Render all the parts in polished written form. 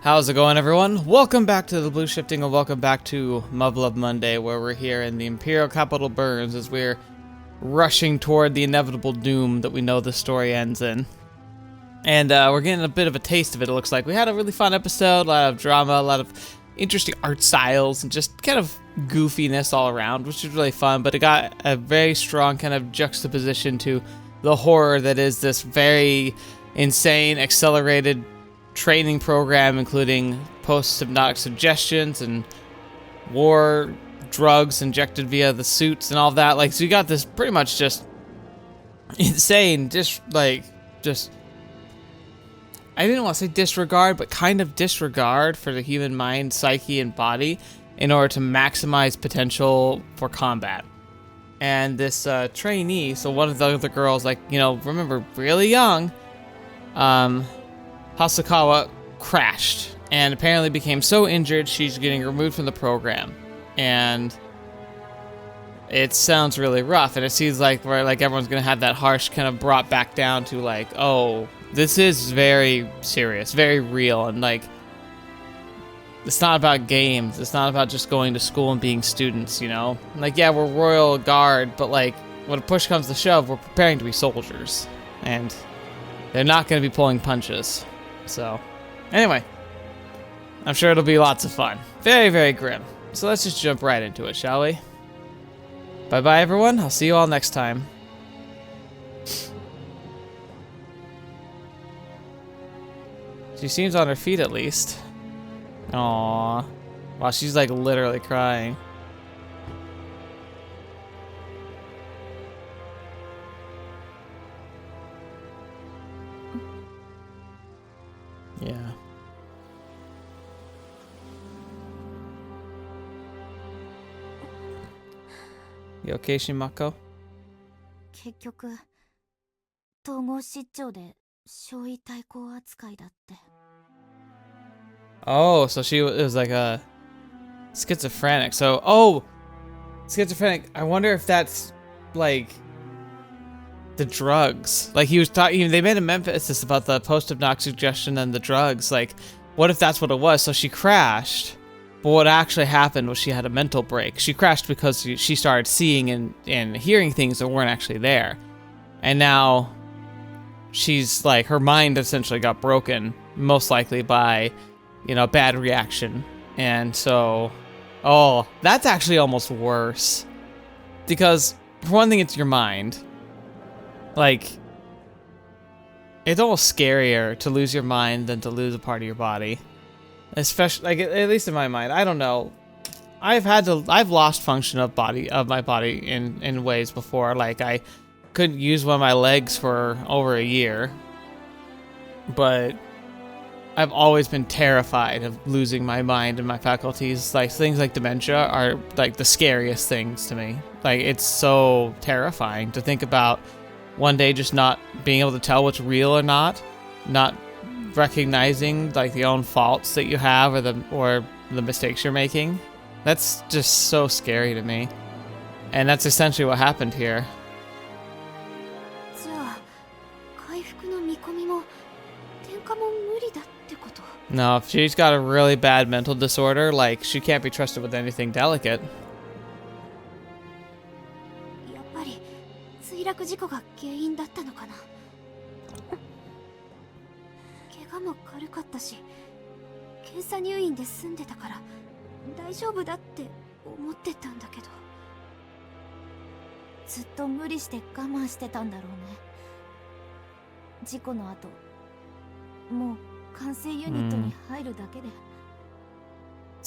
How's it going, everyone? Welcome back to the Blue Shifting, and welcome back to Muv-Luv Monday, where we're here in the Imperial capital Burns as we're rushing toward the inevitable doom that we know the story ends in. And we're getting a bit of a taste of it, it looks like. We had a really fun episode, a lot of drama, a lot of interesting art styles, and just kind of goofiness all around, which was really fun, but it got a very strong kind of juxtaposition to the horror that is this very insane, accelerated training program, including post-hypnotic suggestions and war drugs injected via the suits and all that. Like, so you got this pretty much just insane, I didn't want to say disregard, but kind of disregard for the human mind, psyche, and body in order to maximize potential for combat. And this trainee, so one of the other girls, like, you know, remember, really young, Hasakawa crashed and apparently became so injured she's getting removed from the program. And it sounds really rough, and it seems like everyone's gonna have that harsh kind of brought back down to like, oh, this is very serious, very real, and like, it's not about games, it's not about just going to school and being students, you know? Like, yeah, we're Royal Guard, but like, when push comes to shove, we're preparing to be soldiers, and they're not gonna be pulling punches. So, anyway, I'm sure it'll be lots of fun. Very, very grim. So let's just jump right into it, shall we? Bye-bye, everyone. I'll see you all next time. She seems on her feet, at least. Aww. Wow, she's like literally crying. Yeah. You okay, Shimako? 結局、統合失調で少尉対抗扱いだって。 Oh, so she was like a schizophrenic. So, oh, schizophrenic. I wonder if that's like the drugs. Like he was talking, they made an emphasis about the post-hypnotic suggestion and the drugs. Like, what if that's what it was? So she crashed, but what actually happened was she had a mental break. She crashed because she started seeing and hearing things that weren't actually there. And now she's like, her mind essentially got broken, most likely by, you know, bad reaction. And so, oh, that's actually almost worse. Because, for one thing, it's your mind. Like, it's almost scarier to lose your mind than to lose a part of your body. Especially, like, at least in my mind. I don't know. I've lost function of my body in ways before. Like, I couldn't use one of my legs for over a year. But I've always been terrified of losing my mind and my faculties. Like, things like dementia are like the scariest things to me. Like, it's so terrifying to think about one day just not being able to tell what's real or not recognizing like the own faults that you have or the mistakes you're making. That's just so scary to me. And that's essentially what happened here. じゃあ、回復の見込みも転化も無理だってこと。 No, if she's got a really bad mental disorder, like, she can't be trusted with anything delicate. やっぱり墜落事故が原因だったのかな。怪我も軽かったし、検査入院で済んでたから大丈夫だって思ってたんだけど、ずっと無理して我慢してたんだろうね。事故の後、もう管制ユニットに入るだけで。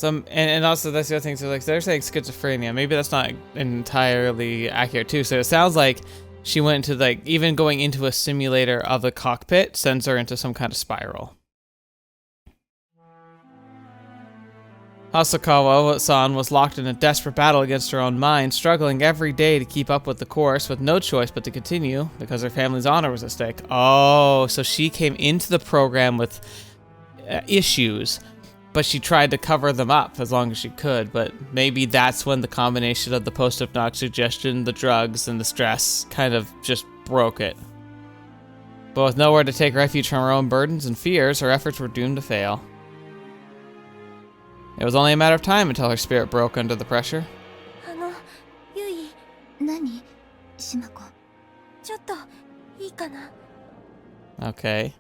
And also that's the other thing, so like they're saying schizophrenia, maybe that's not entirely accurate too. So it sounds like she went into like, even going into a simulator of the cockpit sends her into some kind of spiral. Hasakawa-san was locked in a desperate battle against her own mind, struggling every day to keep up with the course with no choice but to continue because her family's honor was at stake. Oh, so she came into the program with issues, but she tried to cover them up as long as she could. But maybe that's when the combination of the post-hypnotic suggestion, the drugs, and the stress kind of just broke it. But with nowhere to take refuge from her own burdens and fears, her efforts were doomed to fail. It was only a matter of time until her spirit broke under the pressure. ユイ。何？シマコ。ちょっといいかな。 Okay.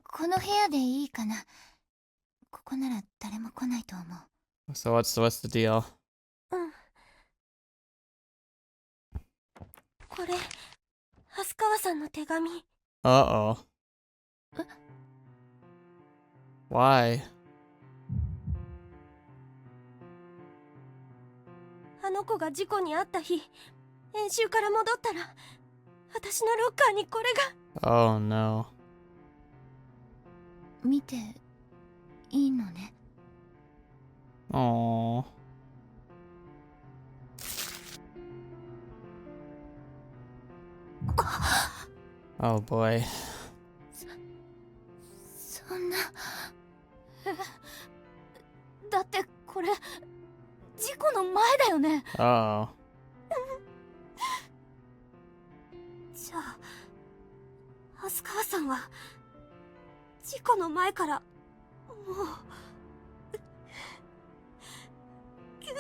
この部屋でいいかな。ここなら誰も来ないと思う。 So what's the deal? うん。これ、蓮川さんの手紙。Uh-oh. Why? あの子が事故に遭った日、演習から戻ったら、私のロッカーにこれが。 Oh no. 見ていいのね。 Aww. Oh boy. そんな。だってこれ事故の前だよね。 Oh. じゃあ蓮川さんは事故の前からもう急に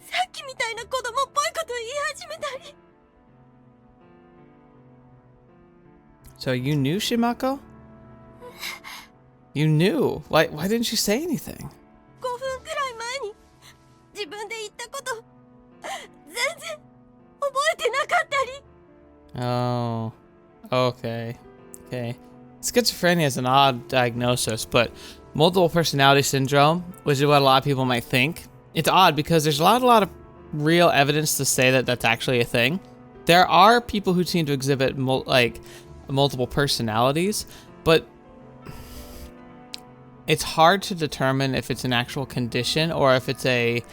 さっきみたいな子供っぽいこと言い始めたり。 So you knew Shimako? You knew. Why didn't you say anything? 5分くらい前に自分で言ったこと全然覚えてなかったり。 Oh. Okay. Okay. Schizophrenia is an odd diagnosis, but multiple personality syndrome, which is what a lot of people might think, it's odd because there's a lot of real evidence to say that that's actually a thing. There are people who seem to exhibit multiple personalities, but it's hard to determine if it's an actual condition or if it's a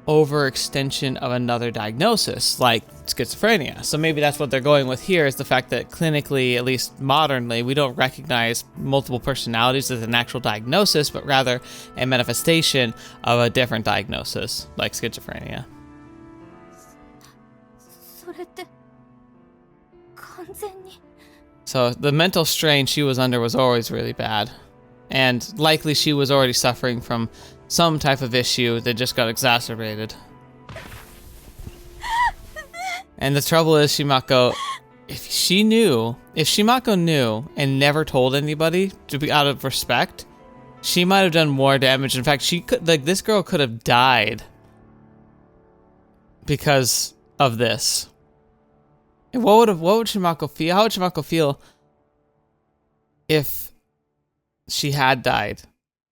overextension of another diagnosis, like schizophrenia. So maybe that's what they're going with here, is the fact that clinically, at least modernly, we don't recognize multiple personalities as an actual diagnosis, but rather a manifestation of a different diagnosis, like schizophrenia. それって完全に。 So the mental strain she was under was always really bad. And likely she was already suffering from some type of issue that just got exacerbated. And the trouble is, Shimako, if Shimako knew and never told anybody, to be out of respect, she might have done more damage. In fact, this girl could have died because of this. And what would Shimako feel? How would Shimako feel if she had died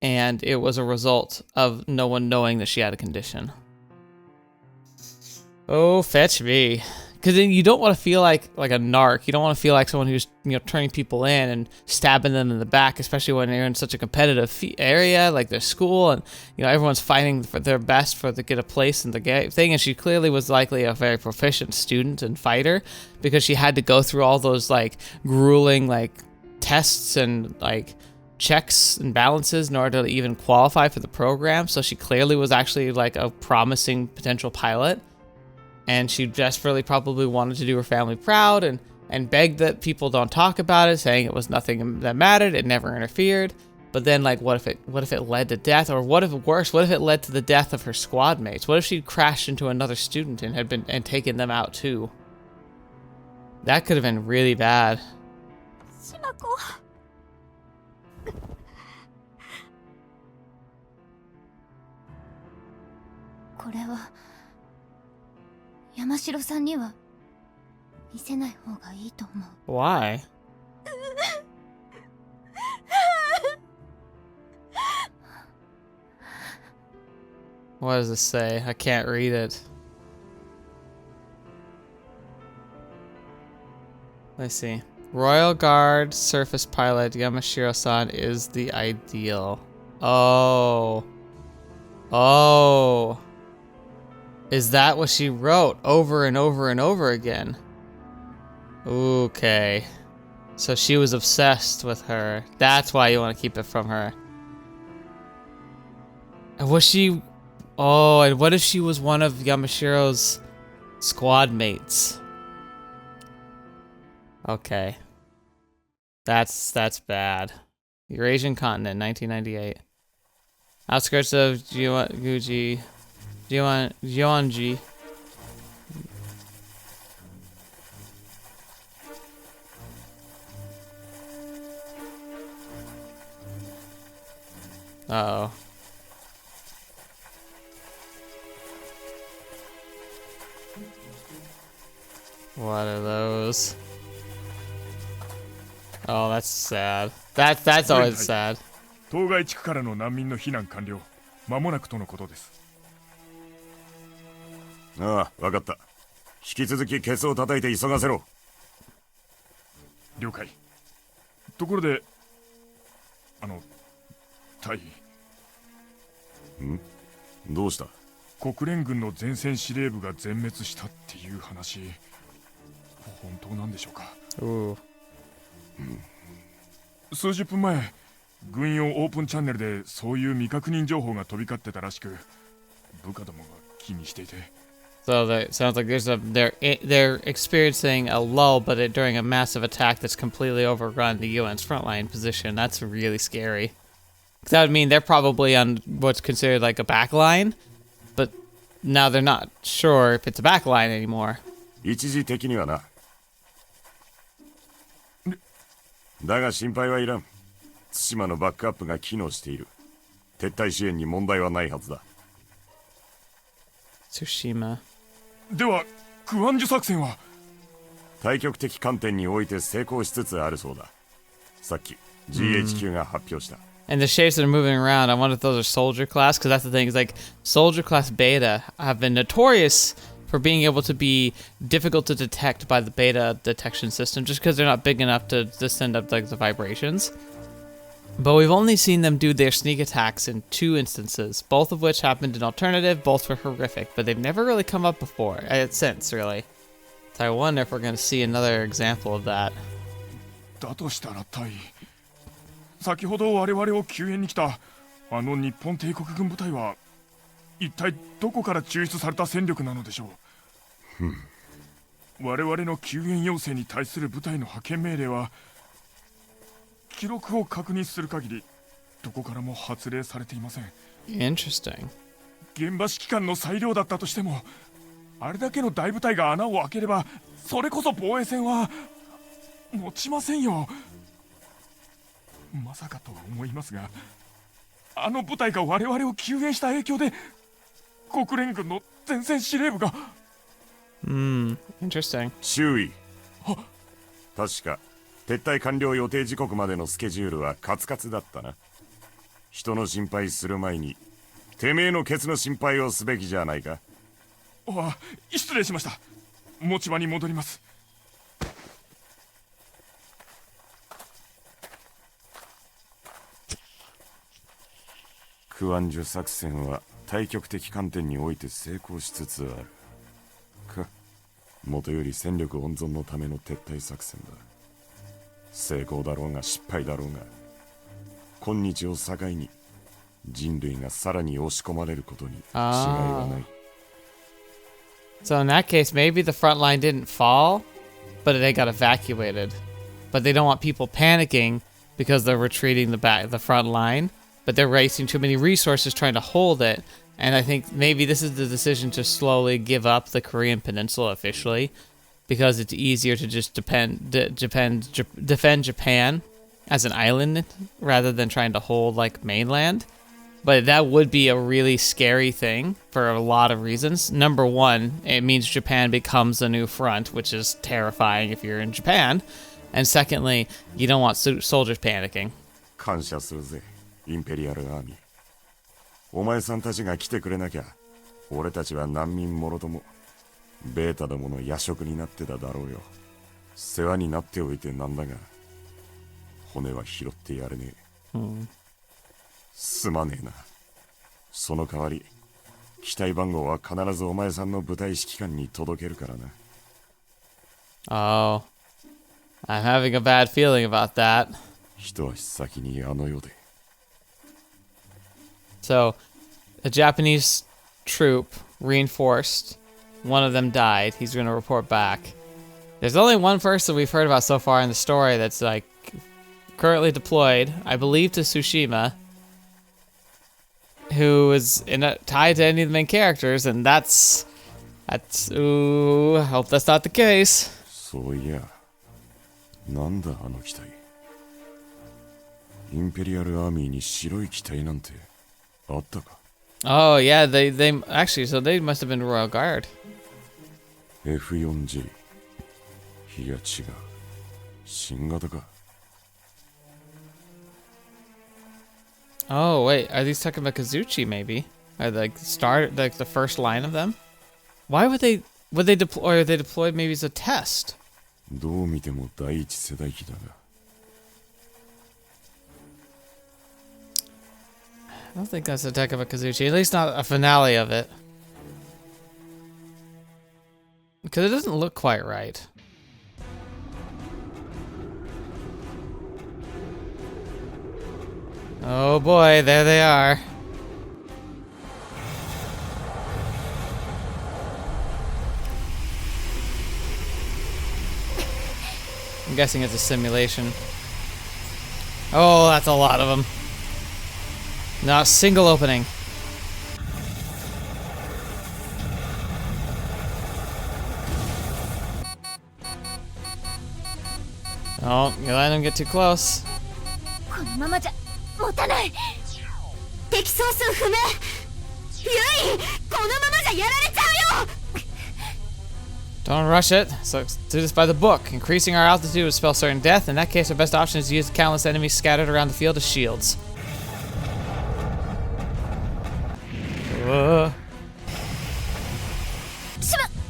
and it was a result of no one knowing that she had a condition? Oh, fetch me. Because then you don't want to feel like a narc. You don't want to feel like someone who's, turning people in and stabbing them in the back, especially when you're in such a competitive area like their school, and everyone's fighting for their best to get a place in the thing. And she clearly was likely a very proficient student and fighter, because she had to go through all those grueling tests and checks and balances in order to even qualify for the program. So she clearly was actually a promising potential pilot. And she desperately probably wanted to do her family proud and begged that people don't talk about it, saying it was nothing that mattered, it never interfered. But then, what if it led to death? Or what if it led to the death of her squad mates? What if she crashed into another student and had taken them out too? That could have been really bad. これは山城さんには見せない方がいいと思う。 Why? What does it say? I can't read it. Let's see. Royal Guard surface pilot Yamashiro-san is the ideal. Oh. Oh. Is that what she wrote over and over and over again? Okay. So she was obsessed with her. That's why you want to keep it from her. And was she... Oh, and what if she was one of Yamashiro's squad mates? Okay. That's bad. Eurasian continent, 1998. Outskirts of Gyeonggi. Uh-oh. What are those? Oh, that's sad. That's always sad. 当該地区からの難民の避難完了。間もなくとのことです。ああ、わかった。引き続きケツを叩いて急がせろ。了解。ところで、どうした？国連軍の前線司令部が全滅したっていう話、本当なんでしょうか？数十分前、軍用オープンチャンネルでそういう未確認情報が飛び交ってたらしく、部下どもが気にしていて。So it sounds like they're experiencing a lull, but during a massive attack that's completely overrun the UN's frontline position. That's really scary. That would mean they're probably on what's considered like a back line, but now they're not sure if it's a back line anymore. 一時的にはな。だが心配はいらん。対馬のバックアップが機能している。撤退支援に問題はないはずだ。Tsushima. では、クアンジュ作戦は対極的観点において成功しつつあるそうだ。さっき GHQ が発表した。And the shapes that are moving around, I wonder if those are soldier class, because that's the thing, is like soldier class beta have been notorious for being able to be difficult to detect by the beta detection system, just because they're not big enough to send up like the vibrations. But we've only seen them do their sneak attacks in 2 instances, both of which happened in alternative, both were horrific, but they've never really come up before, since really. So I wonder if we're going to see another example of that. だとしたらタイ、先ほど我々を救援に来たあの日本帝国軍部隊は一体どこから抽出された戦力なのでしょう。我々の救援要請に対する部隊の派遣命令は記録を確認する限りどこからも発令されていません。 Interesting. 現場指揮官の裁量だったとしても、あれだけの大部隊が穴を開ければそれこそ防衛戦は持ちませんよ。まさかとは思いますが、あの部隊が我々を救援した影響で国連軍の前線司令部が。Interesting. 周囲。確か撤退完了予定時刻までのスケジュールはカツカツだったな。人の心配する前にてめえのケツの心配をすべきじゃないか。あ、失礼しました。持ち場に戻ります。クアンジュ作戦は対極的観点において成功しつつあるか。元より戦力温存のための撤退作戦だ。成功だろうが失敗だろうが、今日を境に人類がさらに押し込まれることに違いはない。So in that case, maybe the front line didn't fall, but they got evacuated. But they don't want people panicking because they're retreating the front line, but they're wasting too many resources trying to hold it. And I think maybe this is the decision to slowly give up the Korean Peninsula officially, because it's easier to just defend Japan as an island rather than trying to hold like mainland. But that would be a really scary thing for a lot of reasons. Number one, it means Japan becomes a new front, which is terrifying if you're in Japan. And secondly, you don't want soldiers panicking. 感謝するぜ、インペリアルアーミー。お前さんたちが来てくれなきゃ、俺たちは難民もろともベータどもの夜食になってただろうよ。世話になっておいてなんだが、骨は拾ってやれねえ。すまねえな。その代わり、機体番号は必ずお前さんの部隊指揮官に届けるからな。Oh, I'm having a bad feeling about that. 一足先にあの世で。So, a Japanese troop reinforced. One of them died. He's going to report back. There's only one person we've heard about so far in the story that's like currently deployed, I believe, to Tsushima, who is tied to any of the main characters, and that's ooh, I hope that's not the case. そういや、なんだあの機体。インペリアルアーミーに白い機体なんてあったか。Oh yeah, they actually, so they must have been Royal Guard. F4J。いや違う。新型か。Oh wait, are these talking about Kazuchi? Maybe are they like the first line of them? Why would they deploy? Or they deployed maybe as a test? どう見ても第一世代機だが。I don't think that's a deck of a Kazuchi, at least not a finale of it. Because it doesn't look quite right. Oh boy, there they are. I'm guessing it's a simulation. Oh, that's a lot of them. Not a single opening. Oh, you're letting them get too close. このままじゃ持たない。敵総数不明。ユイ、このままじゃやられちゃうよ。 Don't rush it. So let's do this by the book. Increasing our altitude would spell certain death. In that case, our best option is to use the countless enemies scattered around the field as shields.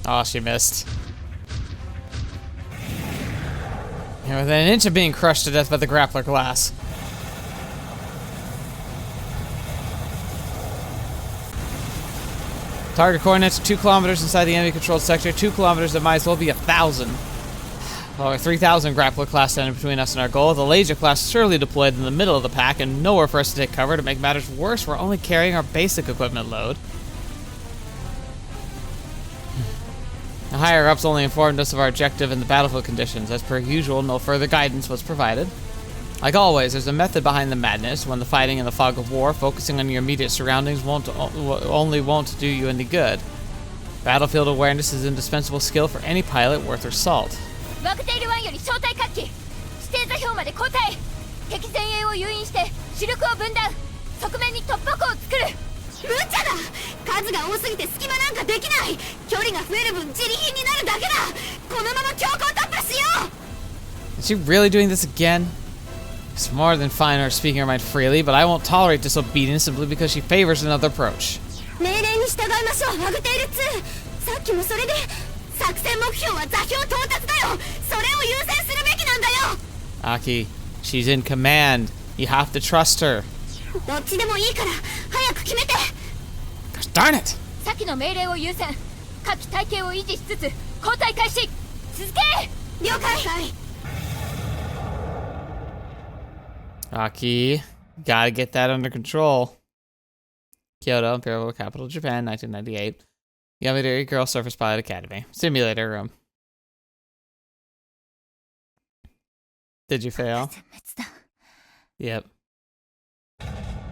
Oh, she missed. You're within an inch of being crushed to death by the grappler glass. Target coordinates are 2 kilometers inside the enemy-controlled sector. 2 kilometers that might as well be 1,000. Or 3,000 grappler class standing between us and our goal. The laser class is surely deployed in the middle of the pack and nowhere for us to take cover. To make matters worse, we're only carrying our basic equipment load. The higher-ups only informed us of our objective and the battlefield conditions. As per usual, no further guidance was provided. Like always, there's a method behind the madness. When the fighting in the fog of war, focusing on your immediate surroundings won't do you any good. Battlefield awareness is an indispensable skill for any pilot worth their salt. ワクテイル1より小隊活気。指定座標まで後退。敵前衛を誘引して主力を分断。側面に突破口を作る。無茶だ。数が多すぎて隙間なんかできない。距離が増える分自利品になるだけだ。このまま強行突破しよう。 Is she really doing this again? It's more than fine her speaking her mind freely, but I won't tolerate disobedience simply because she favors another approach. 命令に従いましょう、ワグテイル2。さっきもそれで作戦目標は座標到達だよ。それを優先するべきなんだよ。Aki, she's in command. You have to trust her. どっちでもいいから早く決めて。 Gosh darn it! 先の命令を優先。火器体系を維持しつつ交代開始。続け。了解。Aki, gotta get that under control. Kyoto, Imperial Capital, Japan, 1998. Yamayuri Girl Surface Pilot Academy. Simulator room. Did you fail? Yep.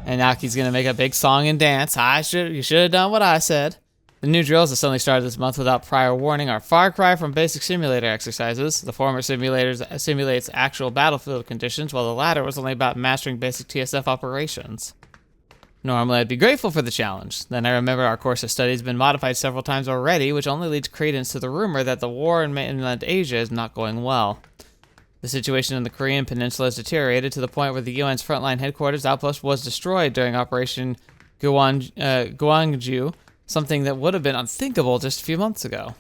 And Aki's gonna make a big song and dance. You should have done what I said. The new drills that suddenly started this month without prior warning are far cry from basic simulator exercises. The former simulates actual battlefield conditions, while the latter was only about mastering basic TSF operations. Normally, I'd be grateful for the challenge. Then I remember our course of study has been modified several times already, which only leads credence to the rumor that the war in mainland Asia is not going well. The situation in the Korean peninsula has deteriorated to the point where the UN's frontline headquarters outpost was destroyed during Operation Gwangju, something that would have been unthinkable just a few months ago.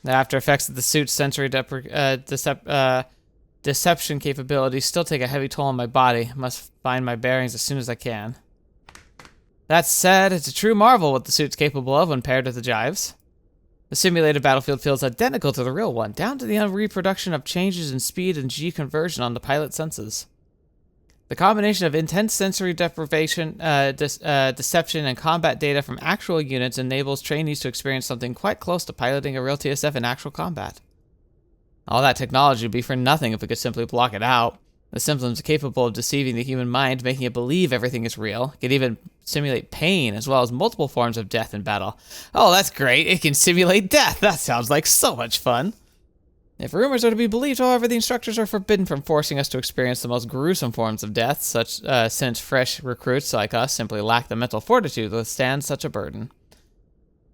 The after effects of the suit's sensory deception capabilities still take a heavy toll on my body. I must find my bearings as soon as I can. That said, it's a true marvel what the suit's capable of when paired with the jives. The simulated battlefield feels identical to the real one, down to the reproduction of changes in speed and G conversion on the pilot senses. The combination of intense sensory deprivation, deception, and combat data from actual units enables trainees to experience something quite close to piloting a real TSF in actual combat. All that technology would be for nothing if we could simply block it out. The symptoms are capable of deceiving the human mind, making it believe everything is real. It can even simulate pain, as well as multiple forms of death in battle. Oh, that's great. It can simulate death. That sounds like so much fun. If rumors are to be believed, however, the instructors are forbidden from forcing us to experience the most gruesome forms of death, since fresh recruits like us simply lack the mental fortitude to withstand such a burden.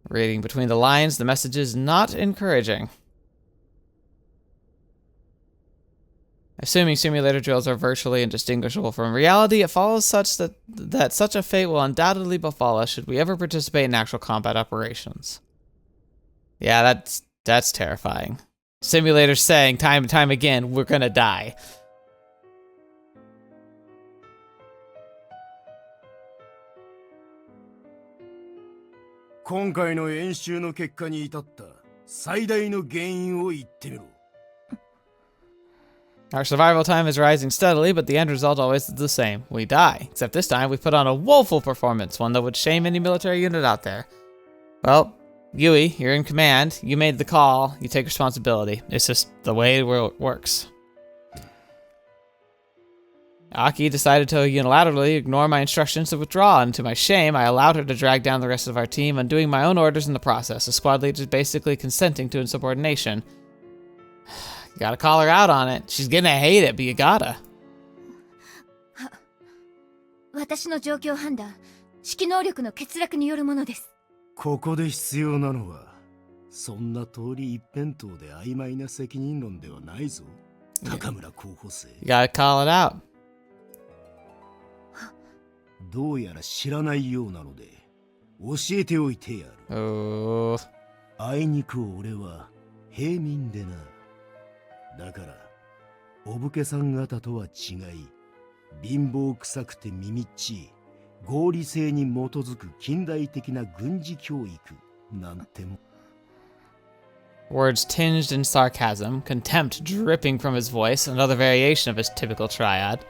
Reading between the lines, the message is not encouraging. Assuming simulator drills are virtually indistinguishable from reality, it follows such that such a fate will undoubtedly befall us should we ever participate in actual combat operations. Yeah, that's terrifying. Simulators saying time and time again, we're gonna die. 今回の演習の結果に至った最大の原因を言ってみろ。 Our survival time is rising steadily, but the end result always is the same. We die. Except this time, we put on a woeful performance, one that would shame any military unit out there. Well, Yui, you're in command. You made the call. You take responsibility. It's just the way it works. Aki decided to unilaterally ignore my instructions to withdraw, and to my shame, I allowed her to drag down the rest of our team, undoing my own orders in the process. The squad leader is basically consenting to insubordination. You gotta call her out on it. She's gonna hate it, but you gotta. 私の状況判断、指揮能力の欠落によるものです。ここで必要なのは、そんな通り一辺倒で曖昧な責任論ではないぞ。高村候補生。You gotta call it out. どうやら知らないようなので、教えておいてやる。Oh. あいにく俺は平民でな。だから、お武家さん方とは違い、貧乏臭くてみみっちい、合理性に基づく近代的な軍事教育なんても。Words tinged in sarcasm, contempt dripping from his voice, another variation of his typical triad.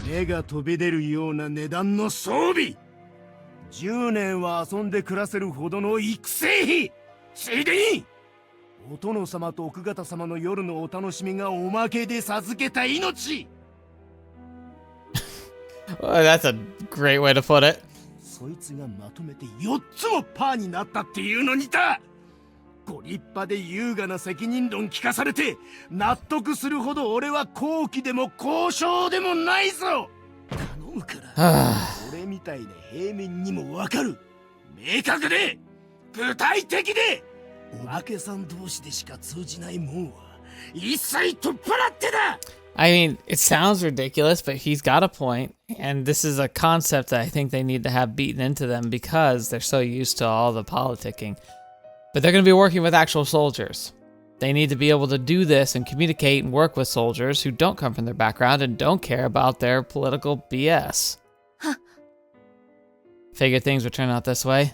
目が飛び出るような値段の装備 !10 年は遊んで暮らせるほどの育成費ついでにお殿様と奥方様の夜のお楽しみがおまけで授けた命 Well, that's a great way to put it. そいつがまとめて4つもパーになったっていうのにだご立派で優雅な責任論聞かされて納得するほど俺は高貴でも高尚でもないぞ頼むから俺みたいな平民にもわかる明確で具体的でお化けさん同士でしか通じないもんは一切取っ払ってだ I mean, it sounds ridiculous, but he's got a point, and this is a concept that I think they need to have beaten into them because they're so used to all the politicking. But they're going to be working with actual soldiers. They need to be able to do this and communicate and work with soldiers who don't come from their background and don't care about their political BS. Huh. Figured things would turn out this way.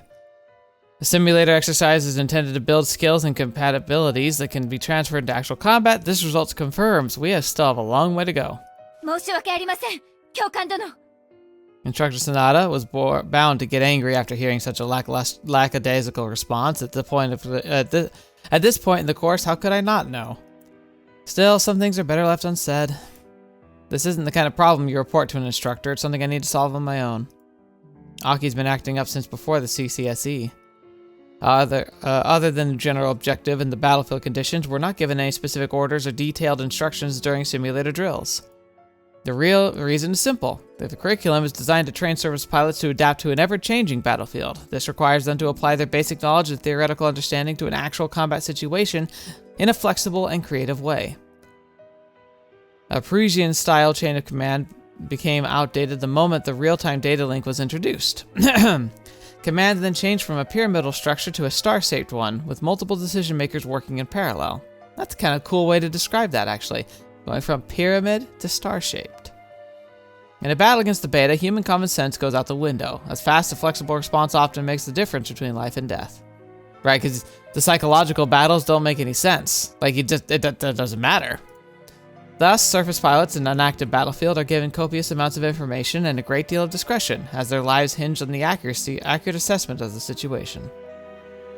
The simulator exercise is intended to build skills and compatibilities that can be transferred to actual combat. This result confirms we still have a long way to go. 申し訳ありません、教官殿。 Instructor Sonata was bound to get angry after hearing such a lackadaisical response. At this point in the course, how could I not know? Still, some things are better left unsaid. This isn't the kind of problem you report to an instructor. It's something I need to solve on my own. Aki's been acting up since before the CCSE. Other than the general objective and the battlefield conditions, we're not given any specific orders or detailed instructions during simulator drills. The real reason is simple. The curriculum is designed to train service pilots to adapt to an ever-changing battlefield. This requires them to apply their basic knowledge and theoretical understanding to an actual combat situation in a flexible and creative way. A Parisian-style chain of command became outdated the moment the real-time data link was introduced. Command then changed from a pyramidal structure to a star-shaped one, with multiple decision-makers working in parallel. That's a kind of cool way to describe that, actually. Going from pyramid to star-shaped. In a battle against the beta, human common sense goes out the window. A fast and flexible response often makes the difference between life and death. Right, because the psychological battles don't make any sense. Like, it doesn't matter. Thus, surface pilots in an active battlefield are given copious amounts of information and a great deal of discretion, as their lives hinge on the accurate assessment of the situation.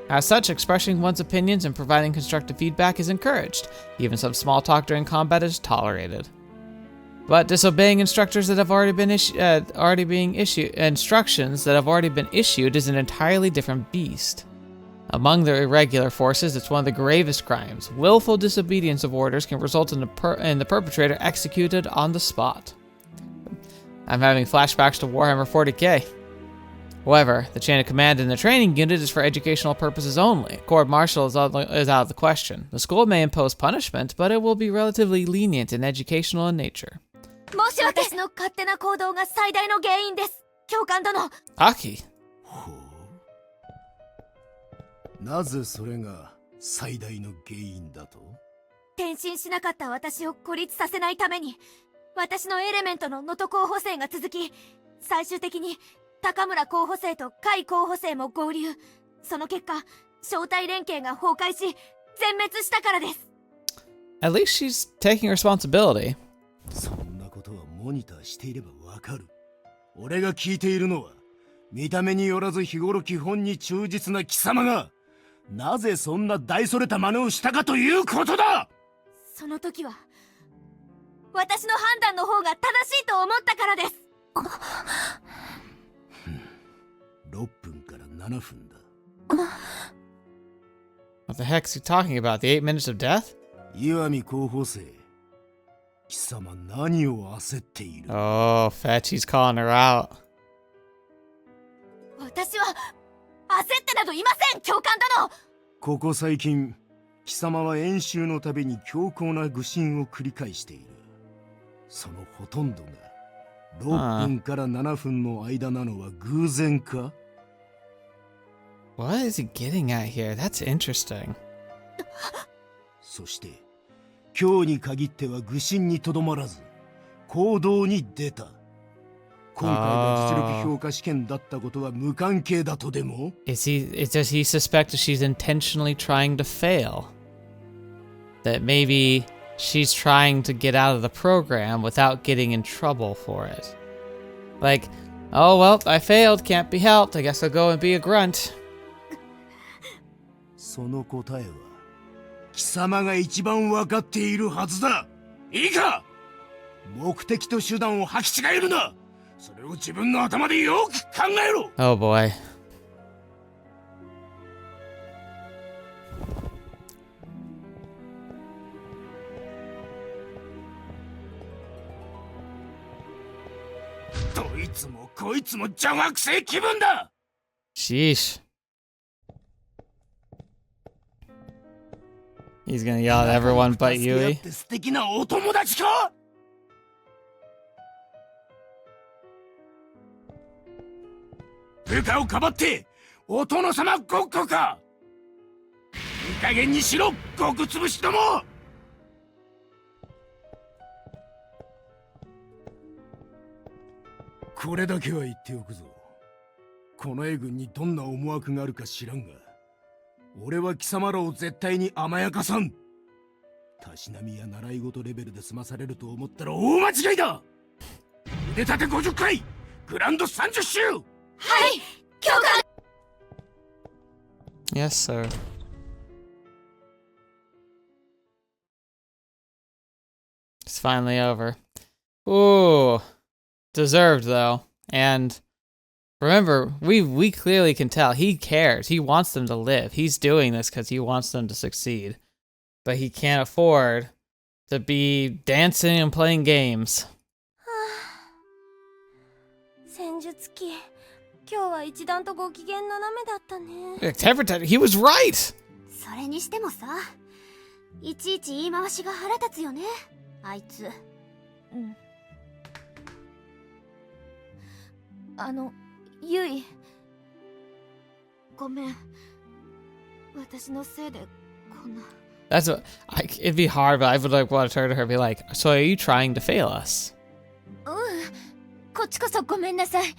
As such, expressing one's opinions and providing constructive feedback is encouraged. Even some small talk during combat is tolerated. But disobeying instructions that have already been issued is an entirely different beast. Among the irregular forces, it's one of the gravest crimes. Willful disobedience of orders can result in the perpetrator executed on the spot. I'm having flashbacks to Warhammer 40k. However, the chain of command in the training unit is for educational purposes only. Court martial is out of the question. The school may impose punishment, but it will be relatively lenient and educational in nature. 私の勝手な行動が最大の原因です。教官殿。Aki. なぜそれが最大の原因だと？転身しなかった私を孤立させないために、私のエレメントの能登候補生が続き、最終的に高村候補生と甲斐候補生も合流。その結果、正体連携が崩壊し、全滅したからです。At least she's taking responsibility. そんなことはモニターしていればわかる。俺が聞いているのは、見た目によらず日頃基本に忠実な貴様が、なぜそんな大それた真似をしたかということだ。その時は私の判断の方が正しいと思ったからです。6分から7分だ。What the heck is he talking about? The 8 minutes of death? 岩見候補生、貴様何を焦っている？ Oh, Fetch, he's calling her out. 私は焦ってなどいません、教官殿。ここ最近、貴様は演習のたびに強硬な愚信を繰り返している。そのほとんどが6分から7分の間なのは偶然か？ What is he getting at here? That's interesting. そして、今日に限っては愚信にとどまらず、行動に出た。今回が実力評価試験だったことは無関係だとでも？ Does he suspect that she's intentionally trying to fail? That maybe she's trying to get out of the program without getting in trouble for it? Like, oh well, I failed, can't be helped, I guess I'll go and be a grunt. その答えは、貴様が一番わかっているはずだ。いいか？目的と手段を履き違えるな。それを自分の頭でよく考えろ。Oh boy. どいつもこいつも邪学生気分だ。Sheesh. He's gonna yell at everyone but Yui. 素敵なお友達か？部下をかばってお殿様ごっこか？いい加減にしろ、極つぶしども。これだけは言っておくぞ。この A 軍にどんな思惑があるか知らんが、俺は貴様らを絶対に甘やかさん。たしなみや習い事レベルで済まされると思ったら大間違いだ。腕立て50回、グランド30周。はい、教官。 Yes, sir. It's finally over. Ooh. Deserved, though. And remember, we clearly can tell he cares. He wants them to live. He's doing this because he wants them to succeed. But he can't afford to be dancing and playing games. 戦術機、今日は一段とご機嫌斜めだったね。He was right! それにしてもさ、いちいち言い回しが腹立つよね、あいつ。うん。ユイ。ごめん。私のせいでこんな。That's what it'd be hard, but I would like want to turn to her and be like, "So are you trying to fail us?" うん。こっちこそごめんなさい。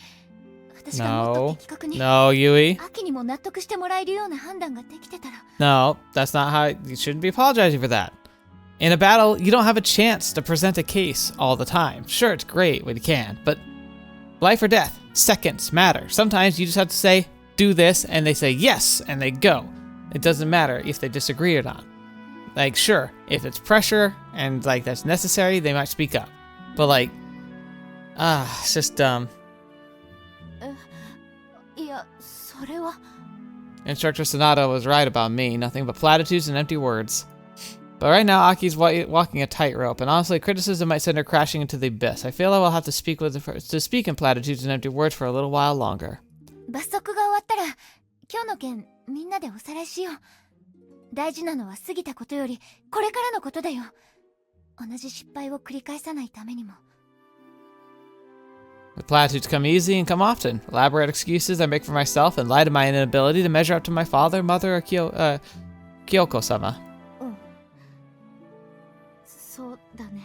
私がもっと的確に。No, Yui. 秋にも納得してもらえるような判断ができてたら。No, that's not how. You shouldn't be apologizing for that. In a battle, you don't have a chance to present a case all the time. Sure, it's great when you can, but life or death, seconds matter. Sometimes you just have to say, do this, and they say yes, and they go. It doesn't matter if they disagree or not. Like, sure, if it's pressure and like that's necessary, they might speak up. But like, it's just dumb. いや、それは。 Instructor Sonata was right about me. Nothing but platitudes and empty words. But right now, Aki's walking a tightrope, and honestly, criticism might send her crashing into the abyss. I feel I will have to speak in platitudes and empty words for a little while longer. 罰則が終わったら、今日の件みんなでおさらいしよう。大事なのは過ぎたことよりこれからのことだよ。同じ失敗を繰り返さないためにも。The platitudes come easy and come often. Elaborate excuses I make for myself and lie to my inability to measure up to my father, mother, or Kyoko-sama. うん。そうだね。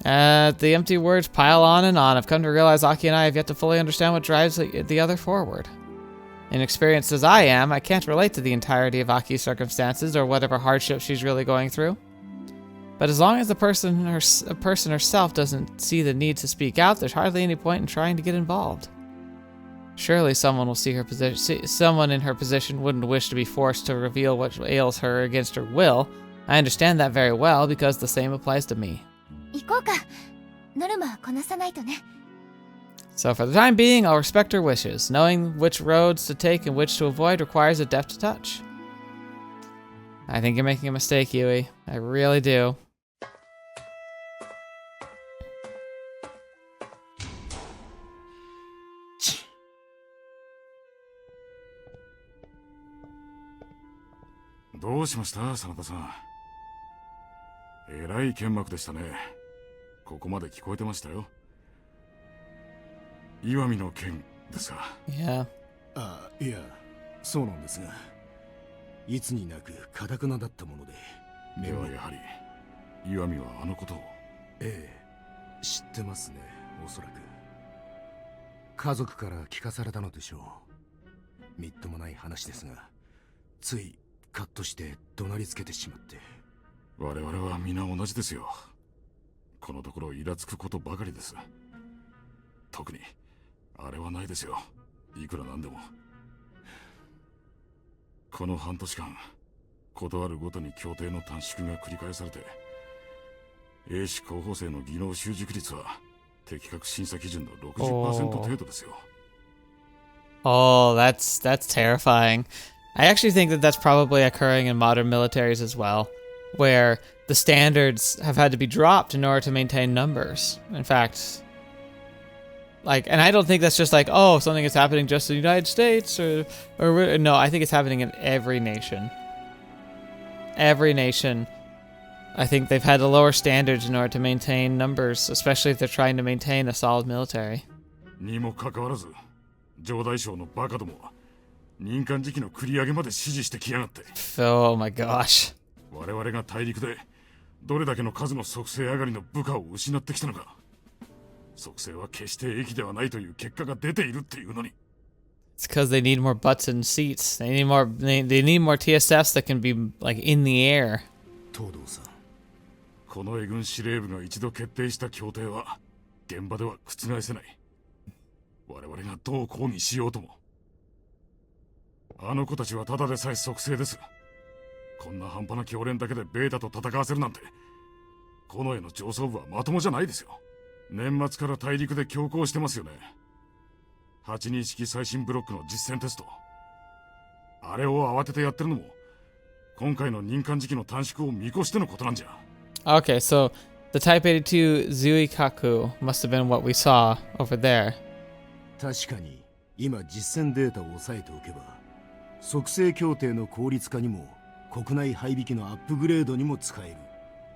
The empty words pile on and on. I've come to realize Aki and I have yet to fully understand what drives the other forward. Inexperienced as I am, I can't relate to the entirety of Aki's circumstances or whatever hardship she's really going through. But as long as a person herself doesn't see the need to speak out, there's hardly any point in trying to get involved. Surely someone in her position wouldn't wish to be forced to reveal what ails her against her will. I understand that very well because the same applies to me. 行こうか。ノルマはこなさないとね。 So for the time being, I'll respect her wishes. Knowing which roads to take and which to avoid requires a deft touch. I think you're making a mistake, Yui. I really do. What happened, Sanada-san? えらい剣幕でしたね。ここまで聞こえてましたよ。岩見の剣ですか。Yeah. あ、いや、そうなんですが、いつになく堅なだったもので。ではやはり岩見はあのことを。ええ、知ってますね。おそらく家族から聞かされたのでしょう。みっともない話ですが、ついカッとして怒鳴りつけてしまって。我々は皆同じですよ。このところイラつくことばかりです。特にあれはないですよ。いくらなんでも。この半年間、断るごとに協定の短縮が繰り返されて、英士候補生の技能習熟率は適格審査基準の 60% 程度ですよ。Oh, that's terrifying. I actually think that that's probably occurring in modern militaries as well, where the standards have had to be dropped in order to maintain numbers. In fact, like, and I don't think that's just like, oh, something is happening just in the United States, or no, I think it's happening in every nation. Every nation, I think they've had to lower standards in order to maintain numbers, especially if they're trying to maintain a solid military. にもかかわらず、上大将のバカどもは任官時期の繰り上げまで指示してきやがって。Oh my gosh. 我々が大陸でどれだけの数の属性上がりの部下を失ってきたのか。属性は決して益ではないという結果が出ているっていうのに。It's because they need more butts and seats. They need more. They need more TSFs that can be like in the air. 東堂さん。この英軍司令部が一度決定した協定は現場では覆せない。我々がどう抗議しようとも。あの子たちはただでさえ属性です。こんな半端な強連だけでベータと戦わせるなんて、近衛の上層部はまともじゃないですよ。年末から大陸で強行してますよね。82式最新ブロックの実戦テスト。あれを慌ててやってるのも、今回の任官時期の短縮を見越してのことなんじゃ。Okay, so the Type 82 Zuikaku must have been what we saw over there. 確かに今実戦データを押さえておけば、属性協定の効率化にも国内配備機のアップグレードにも使える。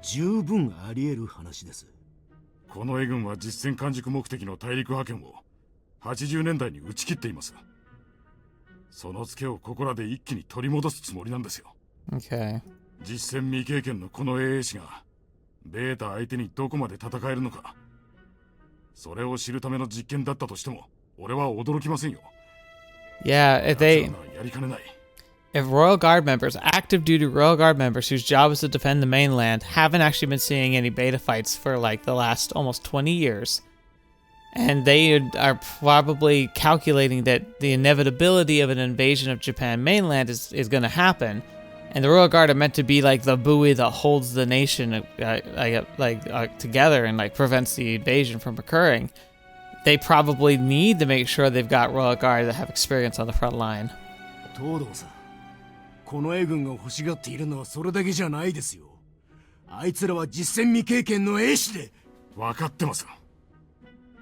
十分あり得る話です。この英軍は実戦完熟目的の大陸派遣を80年代に打ち切っています。そのツケをここらで一気に取り戻すつもりなんですよ。Okay. 実戦未経験のこの英士がベータ相手にどこまで戦えるのか、それを知るための実験だったとしても俺は驚きませんよ。Yeah, if they if Royal Guard members, active duty Royal Guard members whose job is to defend the mainland, haven't actually been seeing any beta fights for like the last almost 20 years, and they are probably calculating that the inevitability of an invasion of Japan mainland is going to happen, and the Royal Guard are meant to be like the buoy that holds the nation together and like prevents the invasion from occurring, they probably need to make sure they've got Royal Guard that have experience on the front line. 東堂さん、このA軍が欲しがっているのはそれだけじゃないですよ。あいつらは実戦未経験の英士で。分かってます。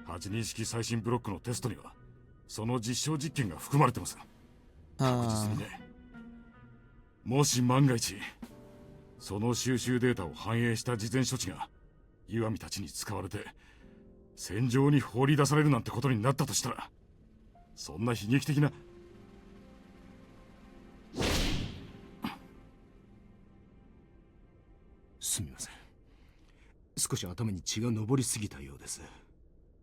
8人式最新ブロックのテストにはその実証実験が含まれてます。確実にね。もし万が一その収集データを反映した事前処置が岩見たちに使われて戦場に放り出されるなんてことになったとしたら、そんな悲劇的な。すみません。少し頭に血が上りすぎたようです。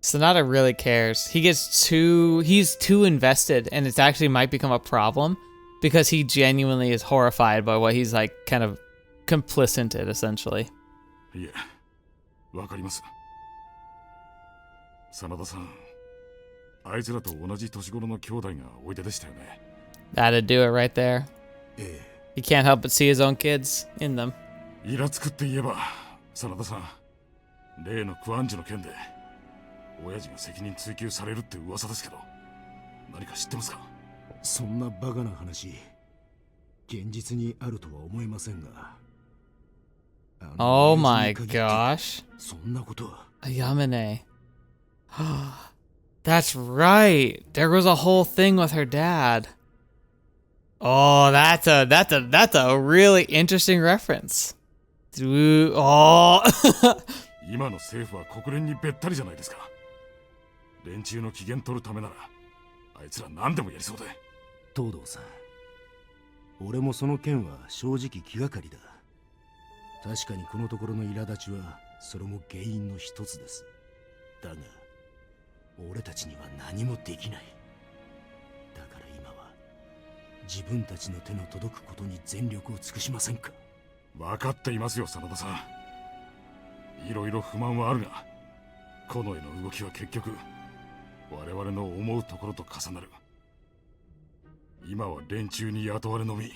Sonata really cares. He's too invested, and it actually might become a problem because he genuinely is horrified by what he's like kind of complicit in, essentially. いえ、わかります。真田さん、あいつらと同じ年頃の兄弟がおいででしたよね。That'd do it right there. He can't help but see his own kids in them. イラつくって言えば、真田さん、例のクアンジュの件で親父が責任追及されるって噂ですけど、何か知ってますか？そんなバカな話、現実にあるとは思いませんが。Oh my gosh. そんなことは。Yamane. That's right. There was a whole thing with her dad. Oh, that's a really interesting reference. Oh. 今の政府は国連にべったりじゃないですか。連中の機嫌取るためならあいつら何でもやりそうで。東堂さん、俺もその件は正直気がかりだ。確かにこのところの苛立ちはそれも原因の一つです。だが俺たちには何もできない。だから今は自分たちの手の届くことに全力を尽くしませんか？分かっていますよ、真田さん。いろいろ不満はあるが、近衛の動きは結局我々の思うところと重なる。今は連中に雇われのみ、